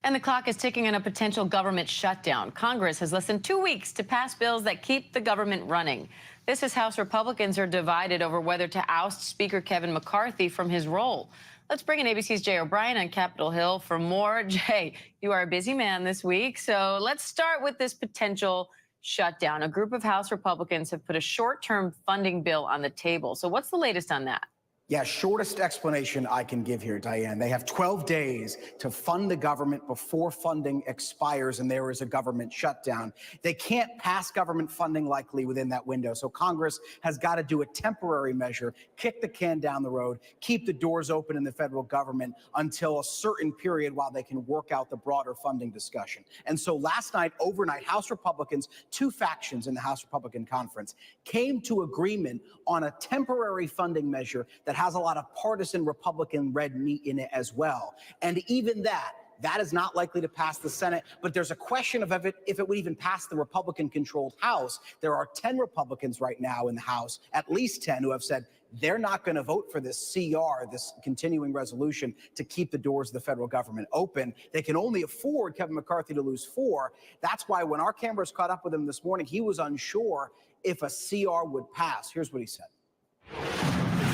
And the clock is ticking on a potential government shutdown. Congress has less than 2 weeks to pass bills that keep the government running. This is House Republicans are divided over whether to oust Speaker Kevin McCarthy from his role. Let's bring in ABC's Jay O'Brien on Capitol Hill for more. Jay, you are a busy man this week, so let's start with this potential shutdown. A group of House Republicans have put a short-term funding bill on the table. So what's the latest on that? Yeah, shortest explanation I can give here, Diane. They have 12 days to fund the government before funding expires and there is a government shutdown. They can't pass government funding likely within that window. So Congress has got to do a temporary measure, kick the can down the road, keep the doors open in the federal government until a certain period while they can work out the broader funding discussion. And so last night, overnight, House Republicans, two factions in the House Republican Conference, came to agreement on a temporary funding measure that has a lot of partisan Republican red meat in it as well. And even that is not likely to pass the Senate, but there's a question of if it would even pass the Republican-controlled House. There are 10 Republicans right now in the House, at least 10, who have said they're not going to vote for this CR, this continuing resolution, to keep the doors of the federal government open. They can only afford Kevin McCarthy to lose 4. That's why when our cameras caught up with him this morning, he was unsure if a CR would pass. Here's what he said.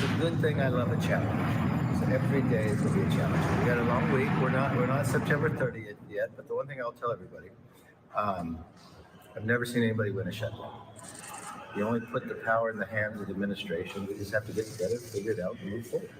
It's a good thing I love a challenge. So every day is going to be a challenge. We got a long week. We're not September 30th yet, but the one thing I'll tell everybody, I've never seen anybody win a shutdown. You only put the power in the hands of the administration. We just have to get together, figure it out, and move forward.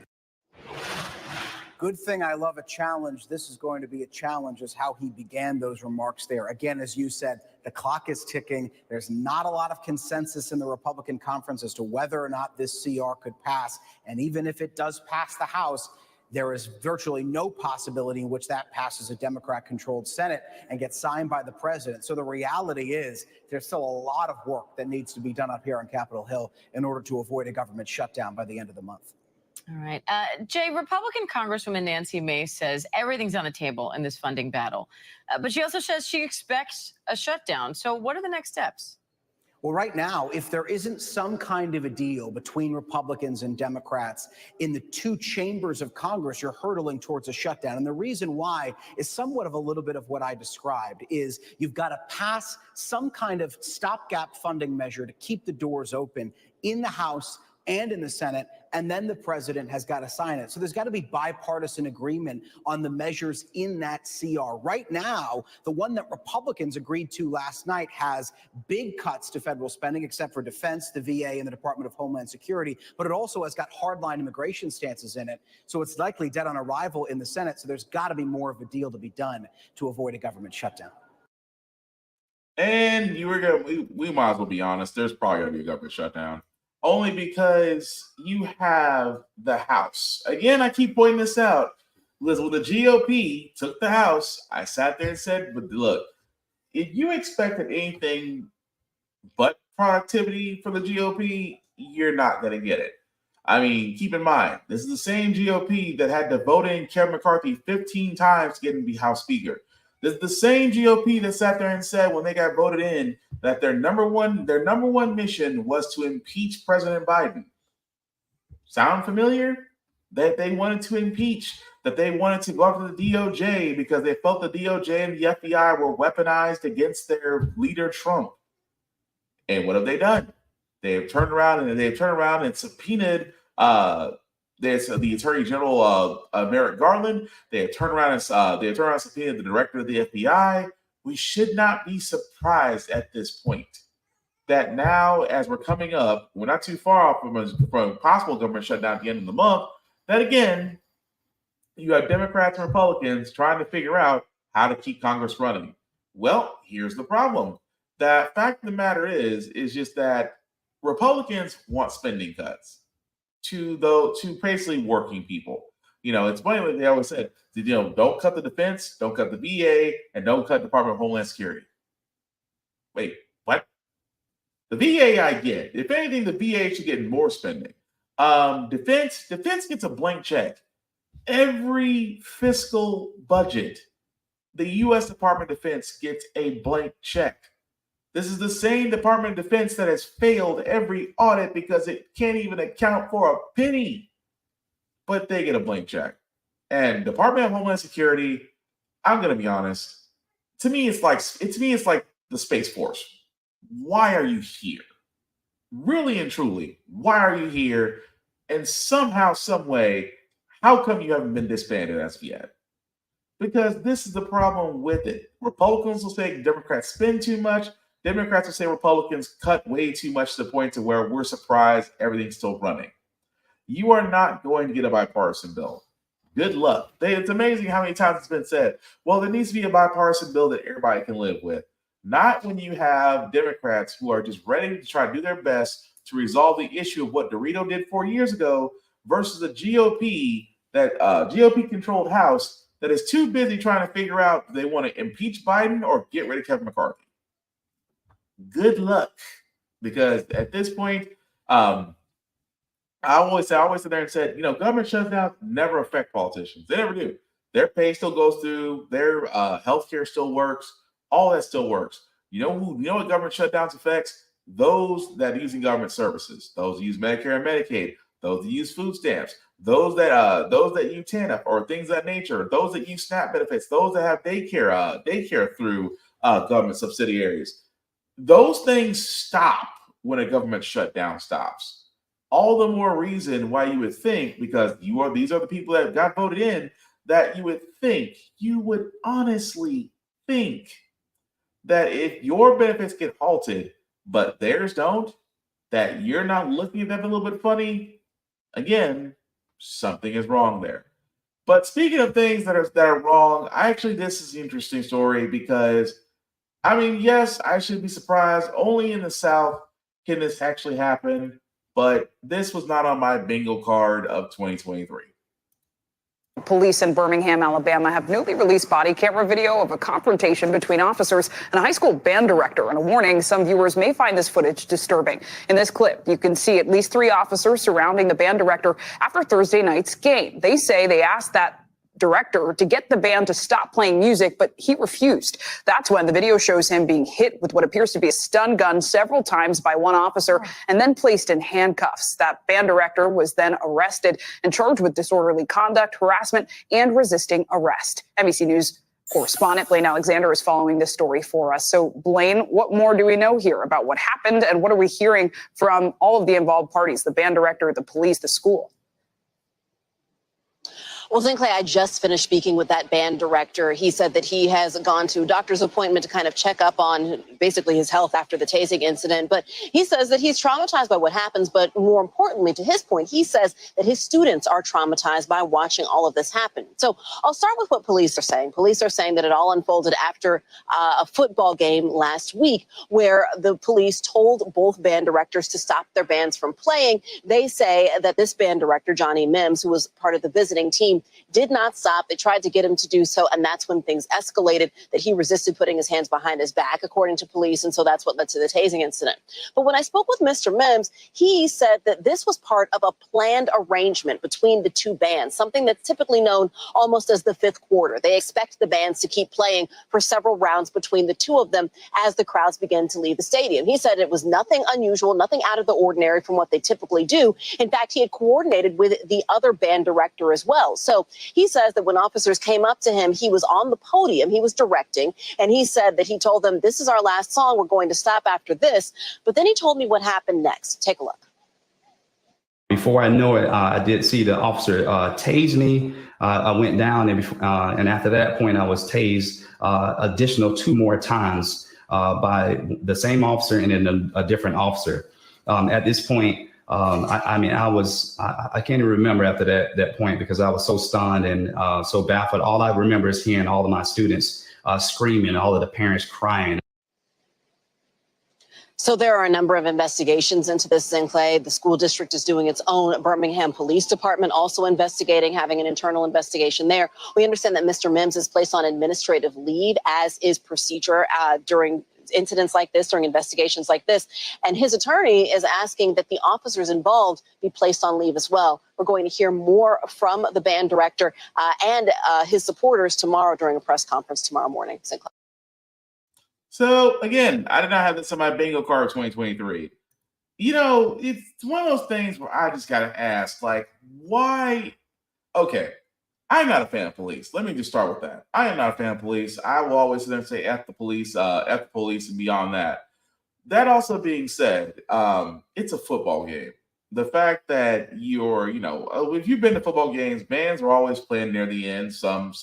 Good thing I love a challenge. This is going to be a challenge, is how he began those remarks there. Again, as you said, the clock is ticking. There's not a lot of consensus in the Republican conference as to whether or not this CR could pass. And even if it does pass the House, there is virtually no possibility in which that passes a Democrat-controlled Senate and gets signed by the president. So the reality is there's still a lot of work that needs to be done up here on Capitol Hill in order to avoid a government shutdown by the end of the month. All right. Jay, Republican Congresswoman Nancy Mace says everything's on the table in this funding battle. But she also says she expects a shutdown. So what are the next steps? Well, right now, if there isn't some kind of a deal between Republicans and Democrats in the two chambers of Congress, you're hurtling towards a shutdown. And the reason why is somewhat of a little bit of what I described, is you've got to pass some kind of stopgap funding measure to keep the doors open in the House and in the Senate and then the president has got to sign it. So there's got to be bipartisan agreement on the measures in that CR. Right now, the one that Republicans agreed to last night has big cuts to federal spending, except for defense, the VA, and the Department of Homeland Security, but it also has got hardline immigration stances in it. So it's likely dead on arrival in the Senate. So there's got to be more of a deal to be done to avoid a government shutdown. And we might as well be honest, there's probably going to be a government shutdown. Only because you have the House. Again, I keep pointing this out. Listen, when the GOP took the House, I sat there and said, but look, if you expected anything but productivity for the GOP, you're not going to get it. I mean, keep in mind, this is the same GOP that had to vote in Kevin McCarthy 15 times to get him to be House Speaker. This is the same GOP that sat there and said when they got voted in that their number one mission was to impeach President Biden. Sound familiar? That they wanted to impeach, that they wanted to go after the DOJ because they felt the DOJ and the FBI were weaponized against their leader, Trump. And what have they done? They've turned around and subpoenaed the Attorney General Merrick Garland. They have turned around and subpoenaed the director of the FBI. We should not be surprised at this point that now, as we're coming up, we're not too far off from a possible government shutdown at the end of the month. That again, you have Democrats and Republicans trying to figure out how to keep Congress running. Well, here's the problem. The fact of the matter is just that Republicans want spending cuts to basically working people. You know, it's funny what they always said, don't cut the defense, don't cut the VA, and don't cut the Department of Homeland Security. Wait, what? The VA I get. If anything, the VA should get more spending. Defense gets a blank check. Every fiscal budget, the U.S. Department of Defense gets a blank check. This is the same Department of Defense that has failed every audit because it can't even account for a penny. But they get a blank check. And Department of Homeland Security, I'm going to be honest, to me it's like the Space Force. Why are you here? Really and truly, why are you here? And somehow, some way, how come you haven't been disbanded as of yet? Because this is the problem with it. Republicans will say Democrats spend too much. Democrats will say Republicans cut way too much to the point to where we're surprised everything's still running. You are not going to get a bipartisan bill. Good luck. It's amazing how many times it's been said, well, there needs to be a bipartisan bill that everybody can live with. Not when you have Democrats who are just ready to try to do their best to resolve the issue of what Dorito did 4 years ago versus a GOP GOP-controlled House that is too busy trying to figure out if they want to impeach Biden or get rid of Kevin McCarthy. Good luck, because at this point, I always sit there and said, government shutdowns never affect politicians. They never do. Their pay still goes through. Their healthcare still works. All that still works. You know what government shutdowns affects? Those that are using government services. Those that use Medicare and Medicaid. Those that use food stamps. Those that use TANF or things of that nature. Those that use SNAP benefits. Those that have daycare through government subsidiaries. Those things stop when a government shutdown stops. All the more reason why you would think, because these are the people that got voted in, that you would honestly think that if your benefits get halted, but theirs don't, that you're not looking at them a little bit funny. Again, something is wrong there. But speaking of things that are wrong, this is an interesting story because, yes, I should be surprised. Only in the South can this actually happen, but this was not on my bingo card of 2023. Police in Birmingham, Alabama have newly released body camera video of a confrontation between officers and a high school band director. And a warning, some viewers may find this footage disturbing. In this clip, you can see at least 3 officers surrounding the band director after Thursday night's game. They say they asked that director to get the band to stop playing music, but he refused. That's when the video shows him being hit with what appears to be a stun gun several times by one officer and then placed in handcuffs. That band director was then arrested and charged with disorderly conduct, harassment, and resisting arrest. NBC News Correspondent Blaine Alexander is following this story for us. So, Blaine, what more do we know here about what happened, and what are we hearing from all of the involved parties, the band director, the police, the school? Well, Clay, I just finished speaking with that band director. He said that he has gone to a doctor's appointment to kind of check up on basically his health after the tasing incident. But he says that he's traumatized by what happens. But more importantly, to his point, he says that his students are traumatized by watching all of this happen. So I'll start with what police are saying. Police are saying that it all unfolded after a football game last week where the police told both band directors to stop their bands from playing. They say that this band director, Johnny Mims, who was part of the visiting team, did not stop. They tried to get him to do so, and that's when things escalated, that he resisted putting his hands behind his back, according to police, and so that's what led to the tasing incident. But when I spoke with Mr. Mims, he said that this was part of a planned arrangement between the two bands, something that's typically known almost as the fifth quarter. They expect the bands to keep playing for several rounds between the two of them as the crowds begin to leave the stadium. He said it was nothing unusual, nothing out of the ordinary from what they typically do. In fact, he had coordinated with the other band director as well. So he says that when officers came up to him, he was on the podium, he was directing, and he said that he told them, "This is our last song, we're going to stop after this." But then he told me what happened next. Take a look. Before I know it, I did see the officer tase me. I went down, and after that point, I was tased additional 2 more times by the same officer and then a different officer. At this point, I can't even remember after that point because I was so stunned and so baffled. All I remember is hearing all of my students screaming, all of the parents crying. So there are a number of investigations into this, Clay. The school district is doing its own. Birmingham Police Department also investigating, having an internal investigation there. We understand that Mr. Mims is placed on administrative leave, as is procedure during incidents like this, during investigations like this. And his attorney is asking that the officers involved be placed on leave as well. We're going to hear more from the band director and his supporters tomorrow during a press conference tomorrow morning. Sinclair. So again, I did not have this on my bingo card 2023. You know, it's one of those things where I just gotta ask, like, why? Okay, I'm not a fan of police. Let me just start with that. I am not a fan of police. I will always then say F the police and beyond that. That also being said, it's a football game. The fact that if you've been to football games, bands are always playing near the end. Some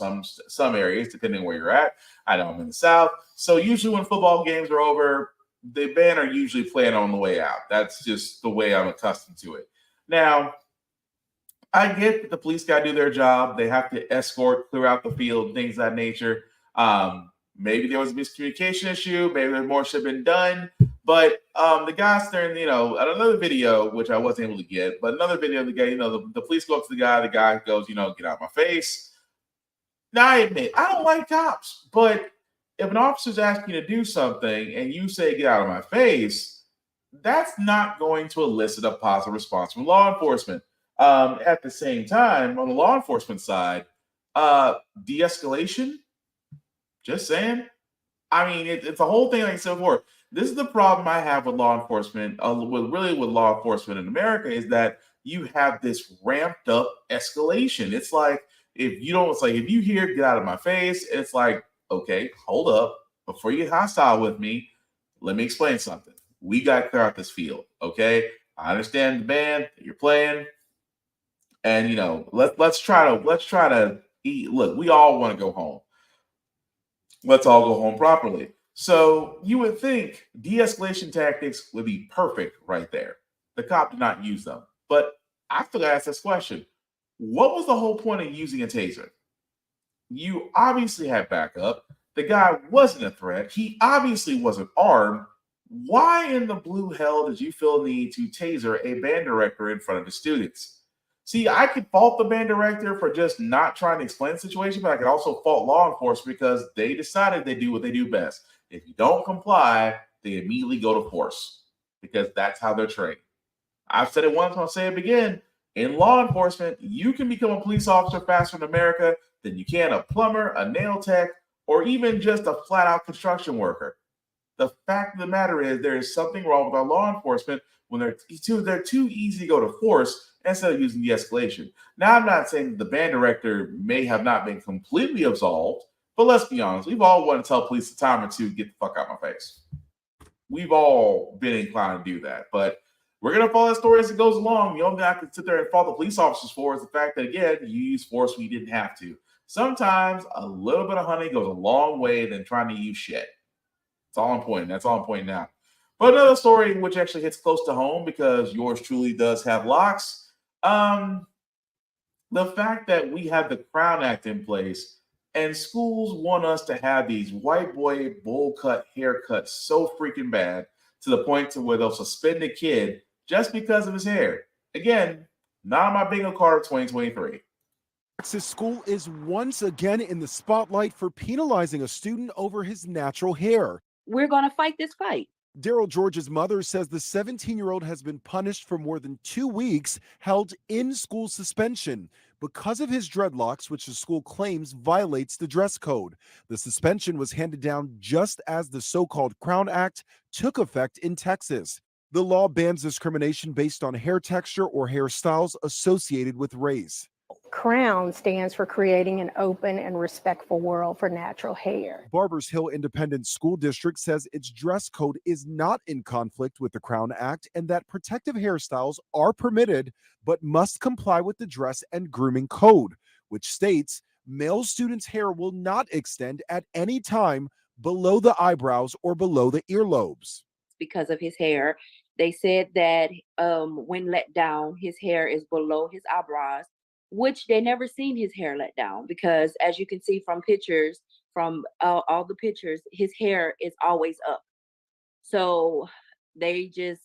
areas, depending where you're at. I know I'm in the South, so usually when football games are over, the band are usually playing on the way out. That's just the way I'm accustomed to it. Now, I get that the police got to do their job. They have to escort, clear out the field, things of that nature. Maybe there was a miscommunication issue. Maybe more should have been done. But the guys there, another video, which I wasn't able to get, but another video of the guy, the police go up to the guy goes, get out of my face. Now, I admit, I don't like cops, but if an officer's asking you to do something and you say, get out of my face, that's not going to elicit a positive response from law enforcement. At the same time, on the law enforcement side, de-escalation, just saying. I mean, it's a whole thing like I said before. This is the problem I have with law enforcement, with law enforcement in America, is that you have this ramped up escalation. It's like, if you hear get out of my face, it's like, okay, hold up. Before you get hostile with me, let me explain something. We got to clear out this field, okay? I understand the band that you're playing. And let's try to eat. Look, we all want to go home. Let's all go home properly. So you would think de-escalation tactics would be perfect right there. The cop did not use them. But I still gotta ask this question. What was the whole point of using a taser? You obviously had backup. The guy wasn't a threat. He obviously wasn't armed. Why in the blue hell did you feel the need to taser a band director in front of the students? See, I could fault the band director for just not trying to explain the situation, but I could also fault law enforcement because they decided they do what they do best. If you don't comply, they immediately go to force because that's how they're trained. I've said it once, I'll say it again. In law enforcement, you can become a police officer faster in America than you can a plumber, a nail tech, or even just a flat-out construction worker. The fact of the matter is there is something wrong with our law enforcement when they're too easy to go to force instead of using de-escalation. Now, I'm not saying the band director may have not been completely absolved, But let's be honest, we've all wanted to tell police a time or two, get the fuck out my face. We've all been inclined to do that. But we're going to follow that story as it goes along. The only thing I can sit there and fault the police officers for is the fact that, again, you use force when you didn't have to. Sometimes a little bit of honey goes a long way than trying to use shit. That's all I'm pointing. That's all I'm pointing out. But another story which actually hits close to home because yours truly does have locks. The fact that we have the Crown Act in place and schools want us to have these white boy bowl cut haircuts so freaking bad to the point to where they'll suspend a kid just because of his hair. Again, not on my bingo card of 2023. Texas school is once again in the spotlight for penalizing a student over his natural hair. We're going to fight this fight. Daryl George's mother says the 17-year-old has been punished for more than 2 weeks, held in school suspension because of his dreadlocks, which the school claims violates the dress code. The suspension was handed down just as the so-called Crown Act took effect in Texas. The law bans discrimination based on hair texture or hairstyles associated with race. CROWN stands for Creating an Open and Respectful World for Natural Hair. Barbers Hill Independent School District says its dress code is not in conflict with the Crown Act and that protective hairstyles are permitted but must comply with the dress and grooming code, which states male students' hair will not extend at any time below the eyebrows or below the earlobes. Because of his hair, they said that when let down, his hair is below his eyebrows, which they never seen his hair let down because, as you can see from pictures, from all the pictures, his hair is always up. So they just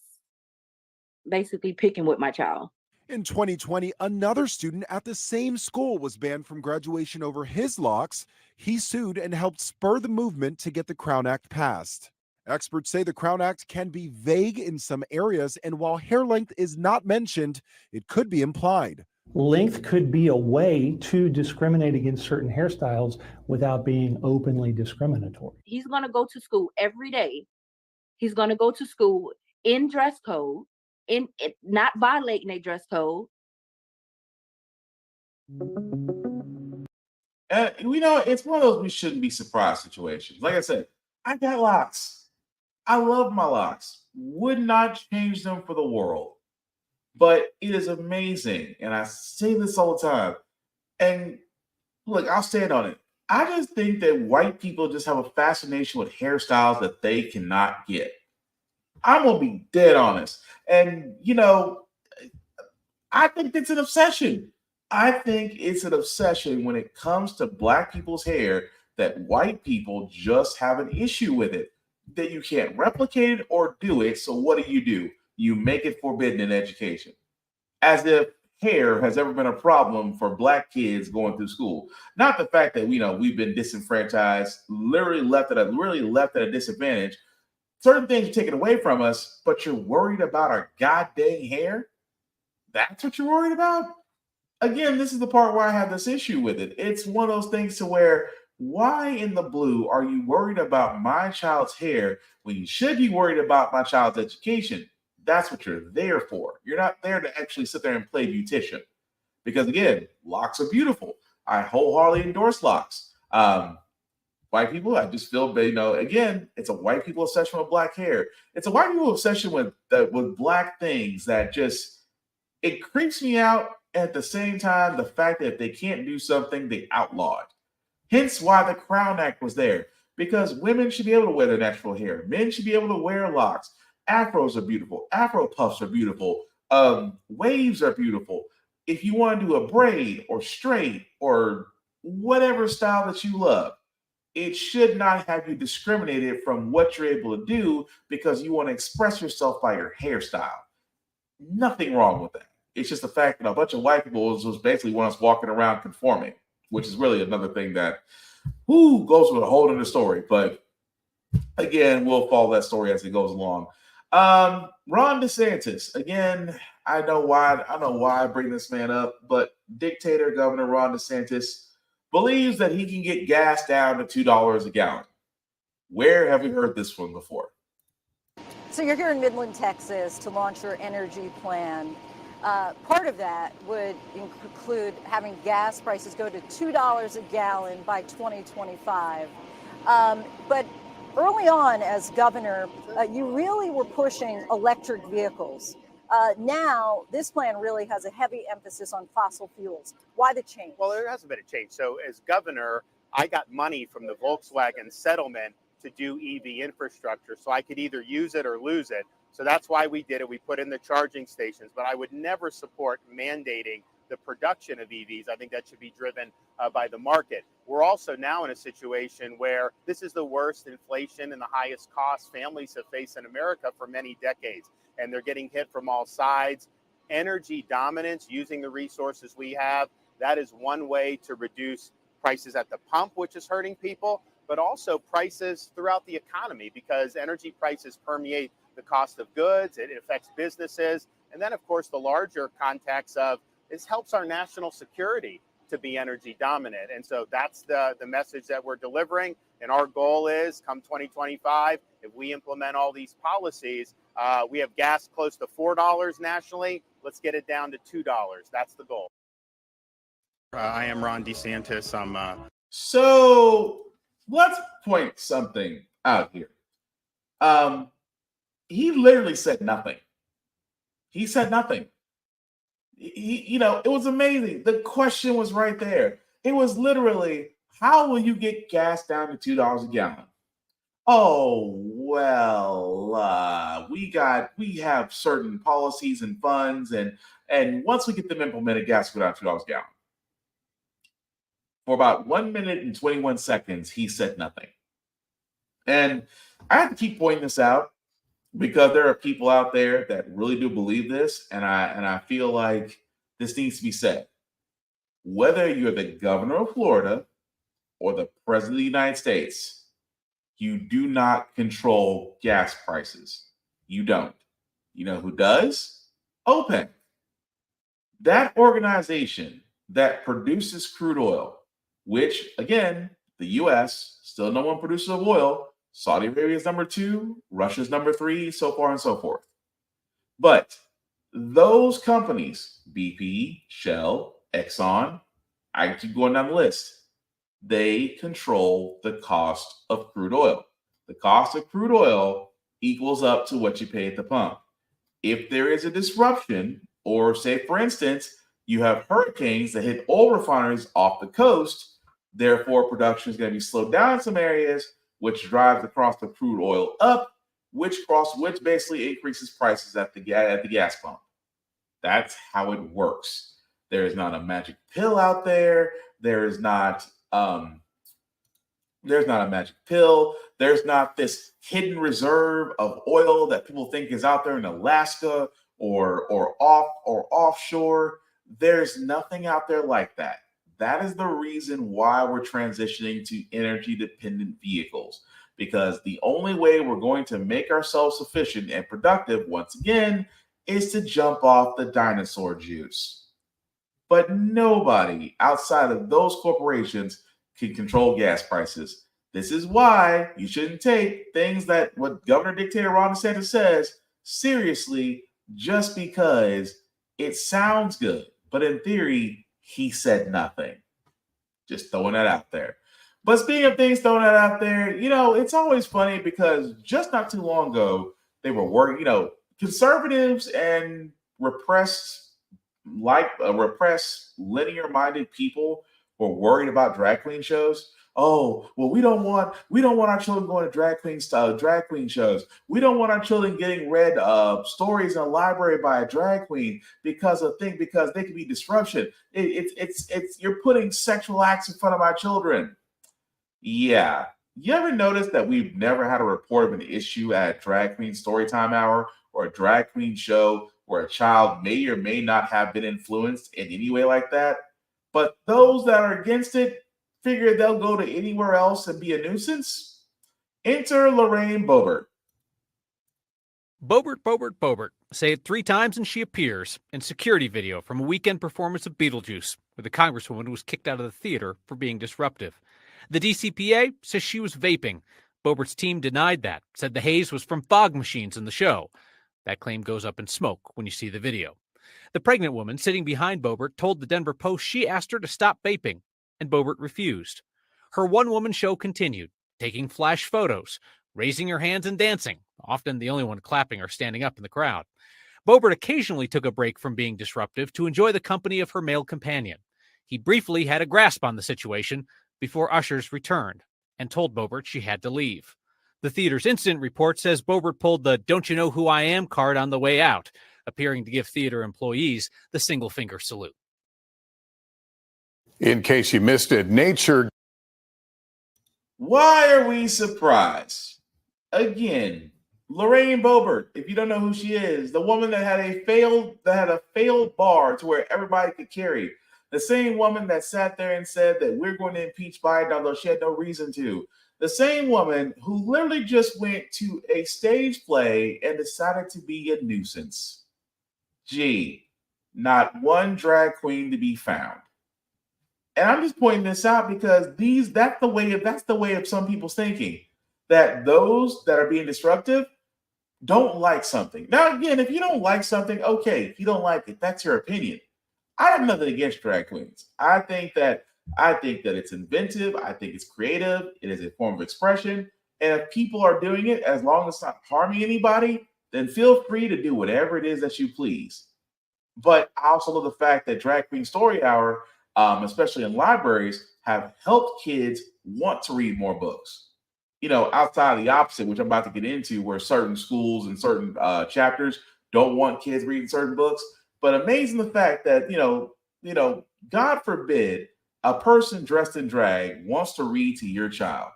basically picking with my child. In 2020, another student at the same school was banned from graduation over his locks. He sued and helped spur the movement to get the Crown Act passed. Experts say the Crown Act can be vague in some areas, and while hair length is not mentioned, it could be implied. Length could be a way to discriminate against certain hairstyles without being openly discriminatory. He's going to go to school every day. He's going to go to school in dress code, not violating a dress code. It's one of those we shouldn't be surprised situations. Like I said, I got locks. I love my locks. Would not change them for the world. But it is amazing, and I say this all the time, and look, I'll stand on it. I just think that white people just have a fascination with hairstyles that they cannot get. I'm going to be dead honest. And, I think it's an obsession. I think it's an obsession when it comes to black people's hair that white people just have an issue with it, that you can't replicate it or do it, so what do? You make it forbidden in education. As if hair has ever been a problem for black kids going through school. Not the fact that, we've been disenfranchised, literally left at a disadvantage. Certain things are taken away from us, but you're worried about our goddamn hair? That's what you're worried about? Again, this is the part where I have this issue with it. It's one of those things to where, why in the blue are you worried about my child's hair when you should be worried about my child's education? That's what you're there for. You're not there to actually sit there and play beautician. Because again, locks are beautiful. I wholeheartedly endorse locks. White people, I just feel, again, it's a white people obsession with black hair. It's a white people obsession with black things that just, it creeps me out. At the same time, the fact that if they can't do something, they outlaw it. Hence why the Crown Act was there. Because women should be able to wear their natural hair. Men should be able to wear locks. Afros are beautiful. Afro puffs are beautiful. Waves are beautiful. If you want to do a braid or straight or whatever style that you love, it should not have you discriminated from what you're able to do because you want to express yourself by your hairstyle. Nothing wrong with that. It's just the fact that a bunch of white people was basically want us walking around conforming, which is really another thing that goes with a whole other story. But again, we'll follow that story as it goes along. Ron DeSantis, again, I know why I bring this man up, but dictator Governor Ron DeSantis believes that he can get gas down to $2 a gallon. Where have we heard this one before? So you're here in Midland, Texas to launch your energy plan. Part of that would include having gas prices go to $2 a gallon by 2025. But early on as governor, you really were pushing electric vehicles. Now, this plan really has a heavy emphasis on fossil fuels. Why the change? Well, there hasn't been a change. So as governor, I got money from the Volkswagen settlement to do EV infrastructure. So I could either use it or lose it. So that's why we did it. We put in the charging stations, but I would never support mandating the production of EVs. I think that should be driven by the market. We're also now in a situation where this is the worst inflation and the highest cost families have faced in America for many decades. And they're getting hit from all sides. Energy dominance, using the resources we have, that is one way to reduce prices at the pump, which is hurting people, but also prices throughout the economy, because energy prices permeate the cost of goods, it affects businesses. And then, of course, the larger context of this helps our national security to be energy dominant. And so that's the message that we're delivering. And our goal is, come 2025, if we implement all these policies, we have gas close to $4 nationally. Let's get it down to $2. That's the goal. I am Ron DeSantis. So let's point something out here. He literally said nothing. He said nothing. It was amazing. The question was right there. It was literally, how will you get gas down to $2 a gallon? Oh, well, we have certain policies and funds, and once we get them implemented, gas will go down to $2 a gallon. For about 1 minute and 21 seconds, he said nothing. And I have to keep pointing this out because there are people out there that really do believe this, and I feel like this needs to be said. Whether you're the governor of Florida or the president of the United States, you do not control gas prices. You don't. You know who does? OPEC. That organization that produces crude oil, which, again, the U.S., still no one producer of oil. Saudi Arabia is number 2, Russia's number 3, so far and so forth. But those companies, BP, Shell, Exxon, I can keep going down the list, they control the cost of crude oil. The cost of crude oil equals up to what you pay at the pump. If there is a disruption, or say, for instance, you have hurricanes that hit oil refineries off the coast, therefore production is going to be slowed down in some areas, which drives the cost of crude oil up, which basically increases prices at the gas pump. That's how it works. There is not a magic pill out there. There's not a magic pill. There's not this hidden reserve of oil that people think is out there in Alaska or offshore. There's nothing out there like that. That is the reason why we're transitioning to energy-dependent vehicles, because the only way we're going to make ourselves sufficient and productive, once again, is to jump off the dinosaur juice. But nobody outside of those corporations can control gas prices. This is why you shouldn't take things that what Governor Dictator Ron DeSantis says seriously just because it sounds good. But in theory, he said nothing. Just throwing that out there. But speaking of things throwing that out there, it's always funny because just not too long ago, they were worried, conservatives and repressed linear-minded people were worried about drag queen shows. Oh, well, we don't want our children going to drag queen shows. We don't want our children getting read stories in a library by a drag queen because they could be disruption. It's you're putting sexual acts in front of our children. Yeah. You ever notice that we've never had a report of an issue at Drag Queen Storytime Hour or a drag queen show where a child may or may not have been influenced in any way like that? But those that are against it figure they'll go to anywhere else and be a nuisance? Enter Lorraine Boebert. Boebert. Say it 3 times and she appears in security video from a weekend performance of Beetlejuice, where the congresswoman was kicked out of the theater for being disruptive. The DCPA says she was vaping. Boebert's team denied that, said the haze was from fog machines in the show. That claim goes up in smoke when you see the video. The pregnant woman sitting behind Boebert told the Denver Post she asked her to stop vaping, and Boebert refused. Her one-woman show continued, taking flash photos, raising her hands and dancing, often the only one clapping or standing up in the crowd. Boebert occasionally took a break from being disruptive to enjoy the company of her male companion. He briefly had a grasp on the situation before ushers returned and told Boebert she had to leave. The theater's incident report says Boebert pulled the "Don't you know who I am" card on the way out, appearing to give theater employees the single finger salute. In case you missed it, Nature. Why are we surprised? Again, Lorraine Boebert, if you don't know who she is, the woman that had a failed bar to where everybody could carry. The same woman that sat there and said that we're going to impeach Biden, although she had no reason to. The same woman who literally just went to a stage play and decided to be a nuisance. Gee, not one drag queen to be found. And I'm just pointing this out because that's the way of some people's thinking, that those that are being disruptive don't like something. Now, again, if you don't like something, okay, if you don't like it, that's your opinion. I have nothing against drag queens. I think that it's inventive. I think it's creative. It is a form of expression. And if people are doing it, as long as it's not harming anybody, then feel free to do whatever it is that you please. But I also love the fact that Drag Queen Story Hour, especially in libraries, have helped kids want to read more books. You know, outside of the opposite, which I'm about to get into, where certain schools and certain chapters don't want kids reading certain books. But amazing the fact that, God forbid a person dressed in drag wants to read to your child.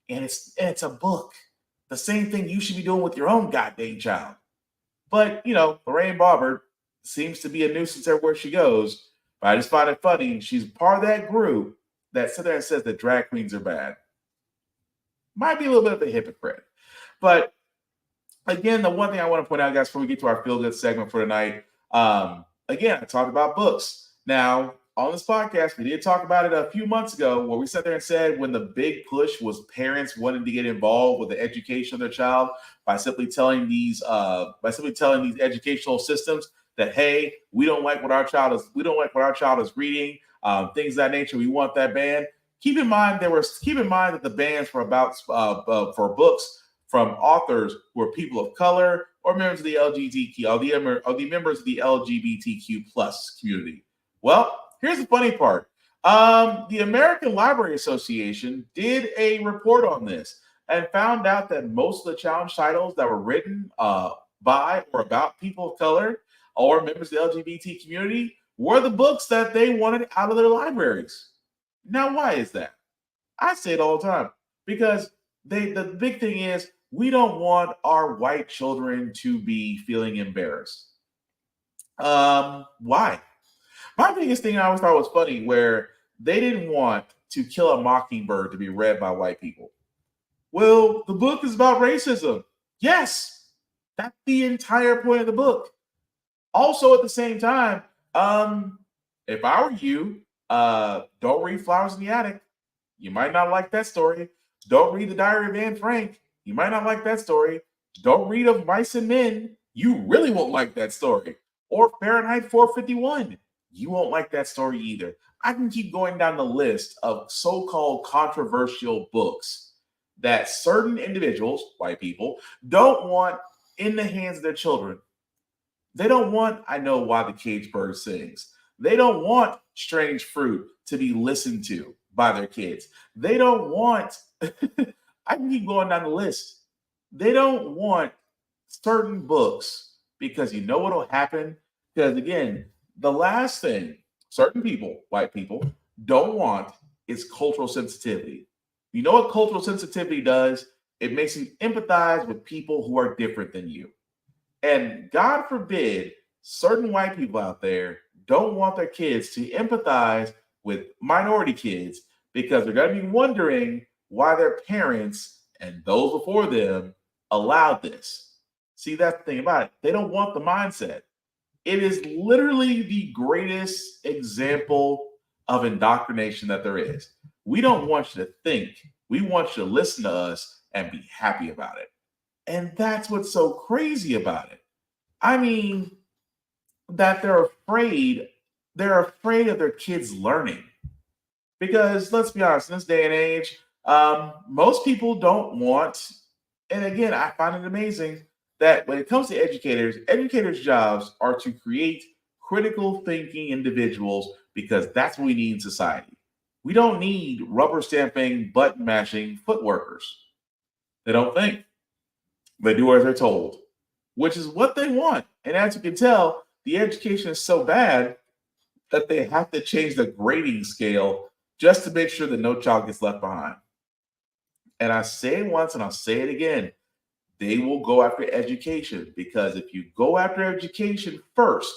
And it's a book. The same thing you should be doing with your own goddamn child. But, Lorraine Boebert seems to be a nuisance everywhere she goes. But I just find it funny. She's part of that group that sits there and says that drag queens are bad. Might be a little bit of a hypocrite. But again, the one thing I want to point out, guys, before we get to our feel good segment for tonight, again, I talked about books. Now, on this podcast, we did talk about it a few months ago where we sat there and said when the big push was parents wanting to get involved with the education of their child by simply telling these educational systems that, hey, we don't like what our child is reading, things of that nature. We want that banned. Keep in mind that the bans were about for books from authors who are people of color or members of the LGBTQ, or the members of the LGBTQ plus community. Well, here's the funny part. The American Library Association did a report on this and found out that most of the challenge titles that were written by or about people of color or members of the LGBT community were the books that they wanted out of their libraries. Now, why is that? I say it all the time because the big thing is we don't want our white children to be feeling embarrassed. Why? My biggest thing I always thought was funny where they didn't want To Kill a Mockingbird to be read by white people. Well, the book is about racism. Yes, that's the entire point of the book. Also, at the same time, if I were you, don't read Flowers in the Attic. You might not like that story. Don't read The Diary of Anne Frank. You might not like that story. Don't read Of Mice and Men. You really won't like that story. Or Fahrenheit 451. You won't like that story either. I can keep going down the list of so-called controversial books that certain individuals, white people, don't want in the hands of their children. They don't want I Know Why the Caged Bird Sings. They don't want Strange Fruit to be listened to by their kids. They don't want, I can keep going down the list. They don't want certain books because you know what will happen? Because again, the last thing certain people, white people, don't want is cultural sensitivity. You know what cultural sensitivity does? It makes you empathize with people who are different than you. And God forbid, certain white people out there don't want their kids to empathize with minority kids because they're going to be wondering why their parents and those before them allowed this. See, that's the thing about it. They don't want the mindset. It is literally the greatest example of indoctrination that there is. We don't want you to think. We want you to listen to us and be happy about it. And that's what's so crazy about it. I mean, that they're afraid of their kids learning. Because let's be honest, in this day and age, most people don't want, and again, I find it amazing that when it comes to educators' jobs are to create critical thinking individuals because that's what we need in society. We don't need rubber stamping, button mashing foot workers. They don't think. They do as they're told, which is what they want. And as you can tell, the education is so bad that they have to change the grading scale just to make sure that no child gets left behind. And I say it once and I'll say it again. They will go after education because if you go after education first,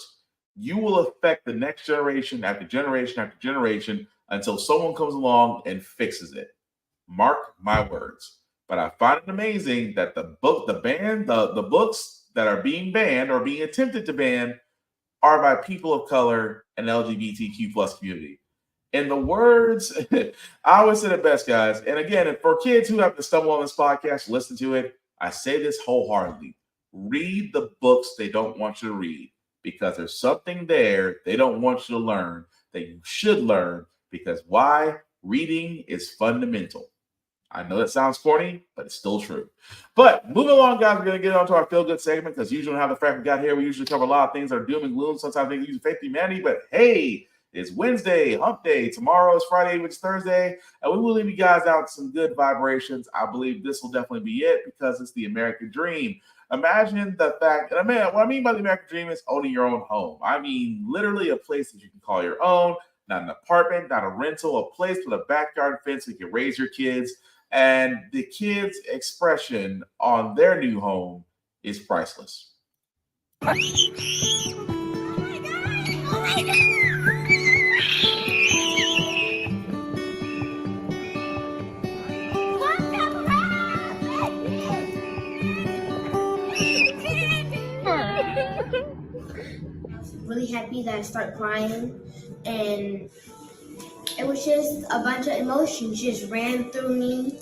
you will affect the next generation after generation after generation until someone comes along and fixes it. Mark my words. But I find it amazing that the books that are being banned or being attempted to ban are by people of color and LGBTQ plus community. In the words, I always say it best, guys. And again, for kids who have to stumble on this podcast, listen to it, I say this wholeheartedly. Read the books they don't want you to read because there's something there they don't want you to learn that you should learn because why? Reading is fundamental. I know that sounds corny, but it's still true. But moving along, guys, we're going to get on to our feel-good segment because usually when I have the Frack we got here, we usually cover a lot of things that are doom and gloom. Sometimes they use faith humanity, but hey, it's Wednesday, hump day. Tomorrow is Friday, which is Thursday, and we will leave you guys out with some good vibrations. I believe this will definitely be it because it's the American dream. Imagine the fact, and what I mean by the American dream is owning your own home. I mean literally a place that you can call your own, not an apartment, not a rental, a place with a backyard fence so you can raise your kids. And the kids' expression on their new home is priceless. Really happy that I started crying, and it was just a bunch of emotions just ran through me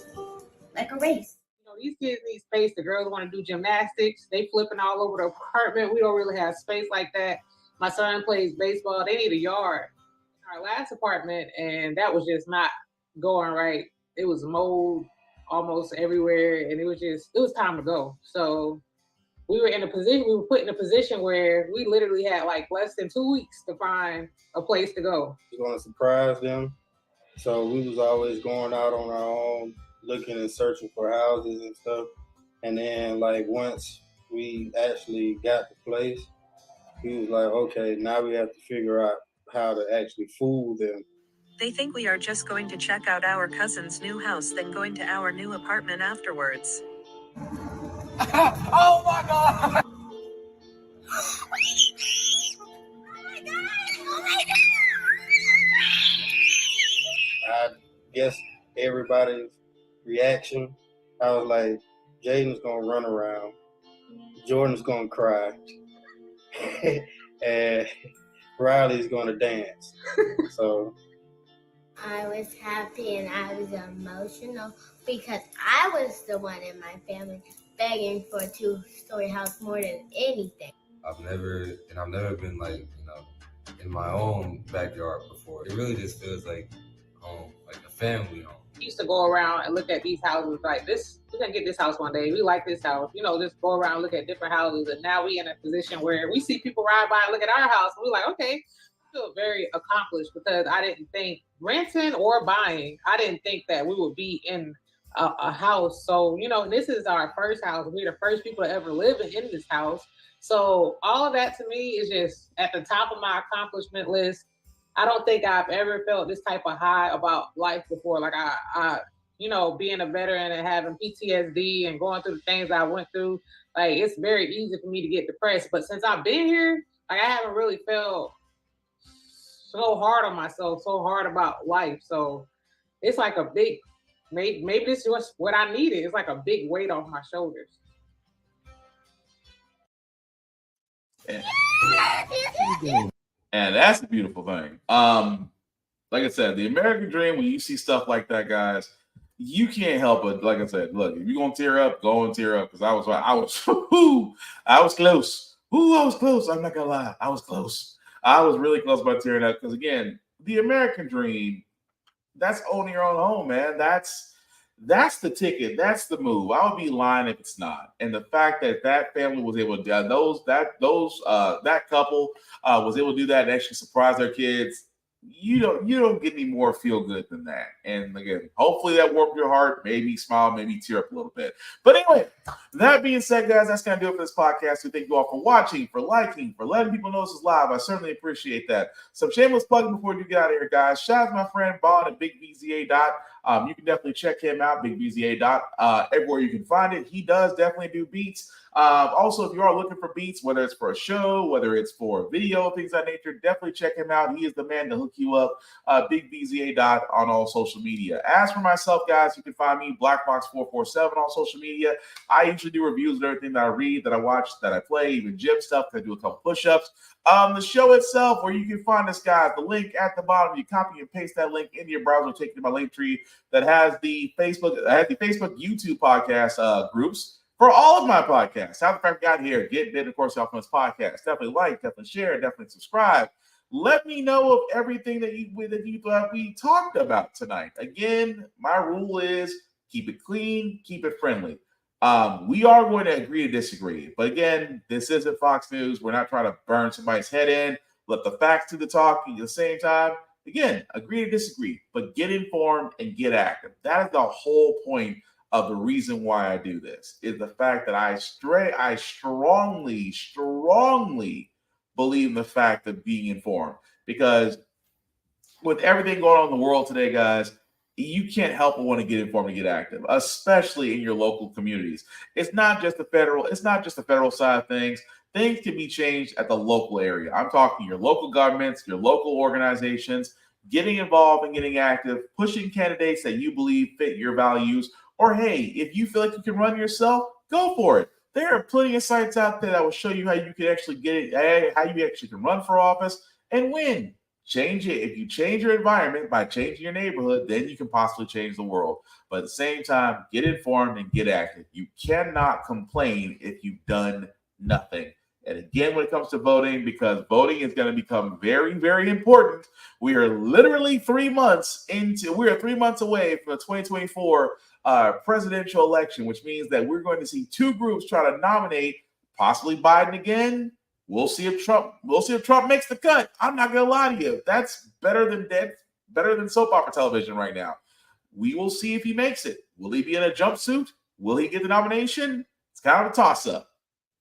like a race. These kids need space. The girls want to do gymnastics. They flipping all over the apartment. We don't really have space like that. My son plays baseball. They need a yard. Our last apartment, and that was just not going right. It was mold almost everywhere, and it was time to go. So we were put in a position where we literally had like less than 2 weeks to find a place to go. We're going to surprise them. So we was always going out on our own, looking and searching for houses and stuff. And then like once we actually got the place, we was like, okay, now we have to figure out how to actually fool them. They think we are just going to check out our cousin's new house, then going to our new apartment afterwards. Oh my God! I guess everybody's reaction, I was like, Jaden's gonna run around, Jordan's gonna cry, and Riley's gonna dance. So I was happy and I was emotional because I was the one in my family begging for a two-story house more than anything. I've never been like, in my own backyard before. It really just feels like home, like a family home. We used to go around and look at these houses like this. We're gonna get this house one day. We like this house. Just go around and look at different houses. And now we in a position where we see people ride by and look at our house. And we're like, okay, I feel very accomplished because I didn't think renting or buying, I didn't think that we would be in a house. So, this is our first house. We're the first people to ever live in this house. So all of that to me is just at the top of my accomplishment list. I don't think I've ever felt this type of high about life before. Like I being a veteran and having PTSD and going through the things I went through, like it's very easy for me to get depressed. But since I've been here, like I haven't really felt so hard on myself, so hard about life. So it's like a big, maybe this is what I needed. It's like a big weight off my shoulders. And that's the beautiful thing. Like I said, the American dream, when you see stuff like that, guys, you can't help but, like I said, look, if you're gonna tear up, go and tear up. Because I was close. Ooh, I was close. I'm not gonna lie, I was close. I was really close by tearing up because again, the American dream, that's owning your own home, man. That's the ticket. That's the move. I would be lying if it's not. And the fact that that family was able to that couple was able to do that and actually surprise their kids. You don't get any more feel good than that. And again, hopefully that warmed your heart, maybe smile, maybe tear up a little bit. But anyway, that being said, guys, that's gonna do it for this podcast. We thank you all for watching, for liking, for letting people know this is live. I certainly appreciate that. Some shameless plugging before you get out of here, guys. Shout out to my friend Bond at Big BZA Dot. You can definitely check him out, Big BZA Dot, everywhere you can find it. He does definitely do beats. Also, if you are looking for beats, whether it's for a show, whether it's for a video, things of that nature, definitely check him out. He is the man to hook you up. Big BZA Dot on all social media. As for myself, guys, you can find me Blackbox447 on social media. I usually do reviews of everything that I read, that I watch, that I play, even gym stuff. I do a couple push-ups. The show itself, where you can find this, guys, the link at the bottom. You copy and paste that link into your browser, take you to my link tree that has the Facebook, YouTube podcast groups for all of my podcasts. How the Frack got here, Get Bit, of course, off my podcast. Definitely like, definitely share, definitely subscribe. Let me know of everything that you thought we talked about tonight. Again, my rule is keep it clean, keep it friendly. We are going to agree to disagree. But again, this isn't Fox News. We're not trying to burn somebody's head in. Let the facts do the talking at the same time. Again, agree to disagree, but get informed and get active. That is the whole point of the reason why I do this, is the fact that I strongly believe in the fact of being informed. Because with everything going on in the world today, guys, you can't help but want to get informed and get active, especially in your local communities. It's not just the federal side of things. Things can be changed at the local area. I'm talking your local governments, your local organizations, getting involved and getting active, pushing candidates that you believe fit your values. Or hey, if you feel like you can run yourself, go for it. There are plenty of sites out there that will show you how you can actually get it, how you actually can run for office and win. Change it. If you change your environment by changing your neighborhood, then you can possibly change the world. But at the same time, get informed and get active. You cannot complain if you've done nothing. And again, when it comes to voting, because voting is going to become very, very important. We are literally 3 months away from the 2024 presidential election, which means that we're going to see two groups try to nominate possibly Biden again. We'll see if Trump makes the cut. I'm not gonna lie to you. That's better than soap opera television right now. We will see if he makes it. Will he be in a jumpsuit? Will he get the nomination? It's kind of a toss-up.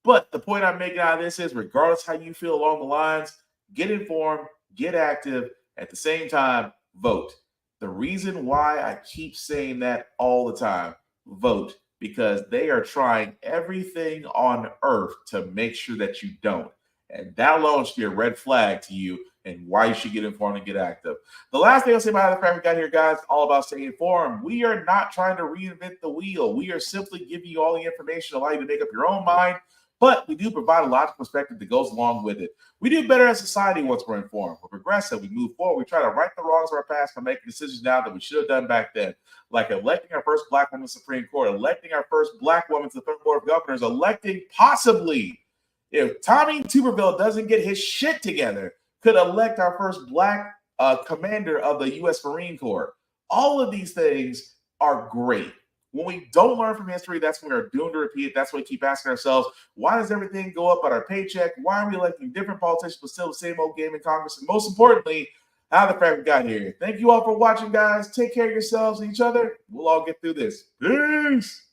But the point I'm making out of this is, regardless how you feel along the lines, get informed, get active, at the same time, vote. The reason why I keep saying that all the time, vote, because they are trying everything on earth to make sure that you don't. And that alone should be a red flag to you and why you should get informed and get active. The last thing I'll say about how the Frack got here, guys, all about staying informed. We are not trying to reinvent the wheel. We are simply giving you all the information to allow you to make up your own mind, but we do provide a logical perspective that goes along with it. We do better as a society once we're informed. We're progressive. We move forward. We try to right the wrongs of our past by making decisions now that we should have done back then, like electing our first Black woman to the Supreme Court, electing our first Black woman to the Third Board of Governors, electing possibly, if Tommy Tuberville doesn't get his shit together, could elect our first Black commander of the U.S. Marine Corps. All of these things are great. When we don't learn from history, that's when we're doomed to repeat it. That's why we keep asking ourselves, why does everything go up at our paycheck? Why are we electing different politicians but still the same old game in Congress? And most importantly, how the Frack got here. Thank you all for watching, guys. Take care of yourselves and each other. We'll all get through this. Peace.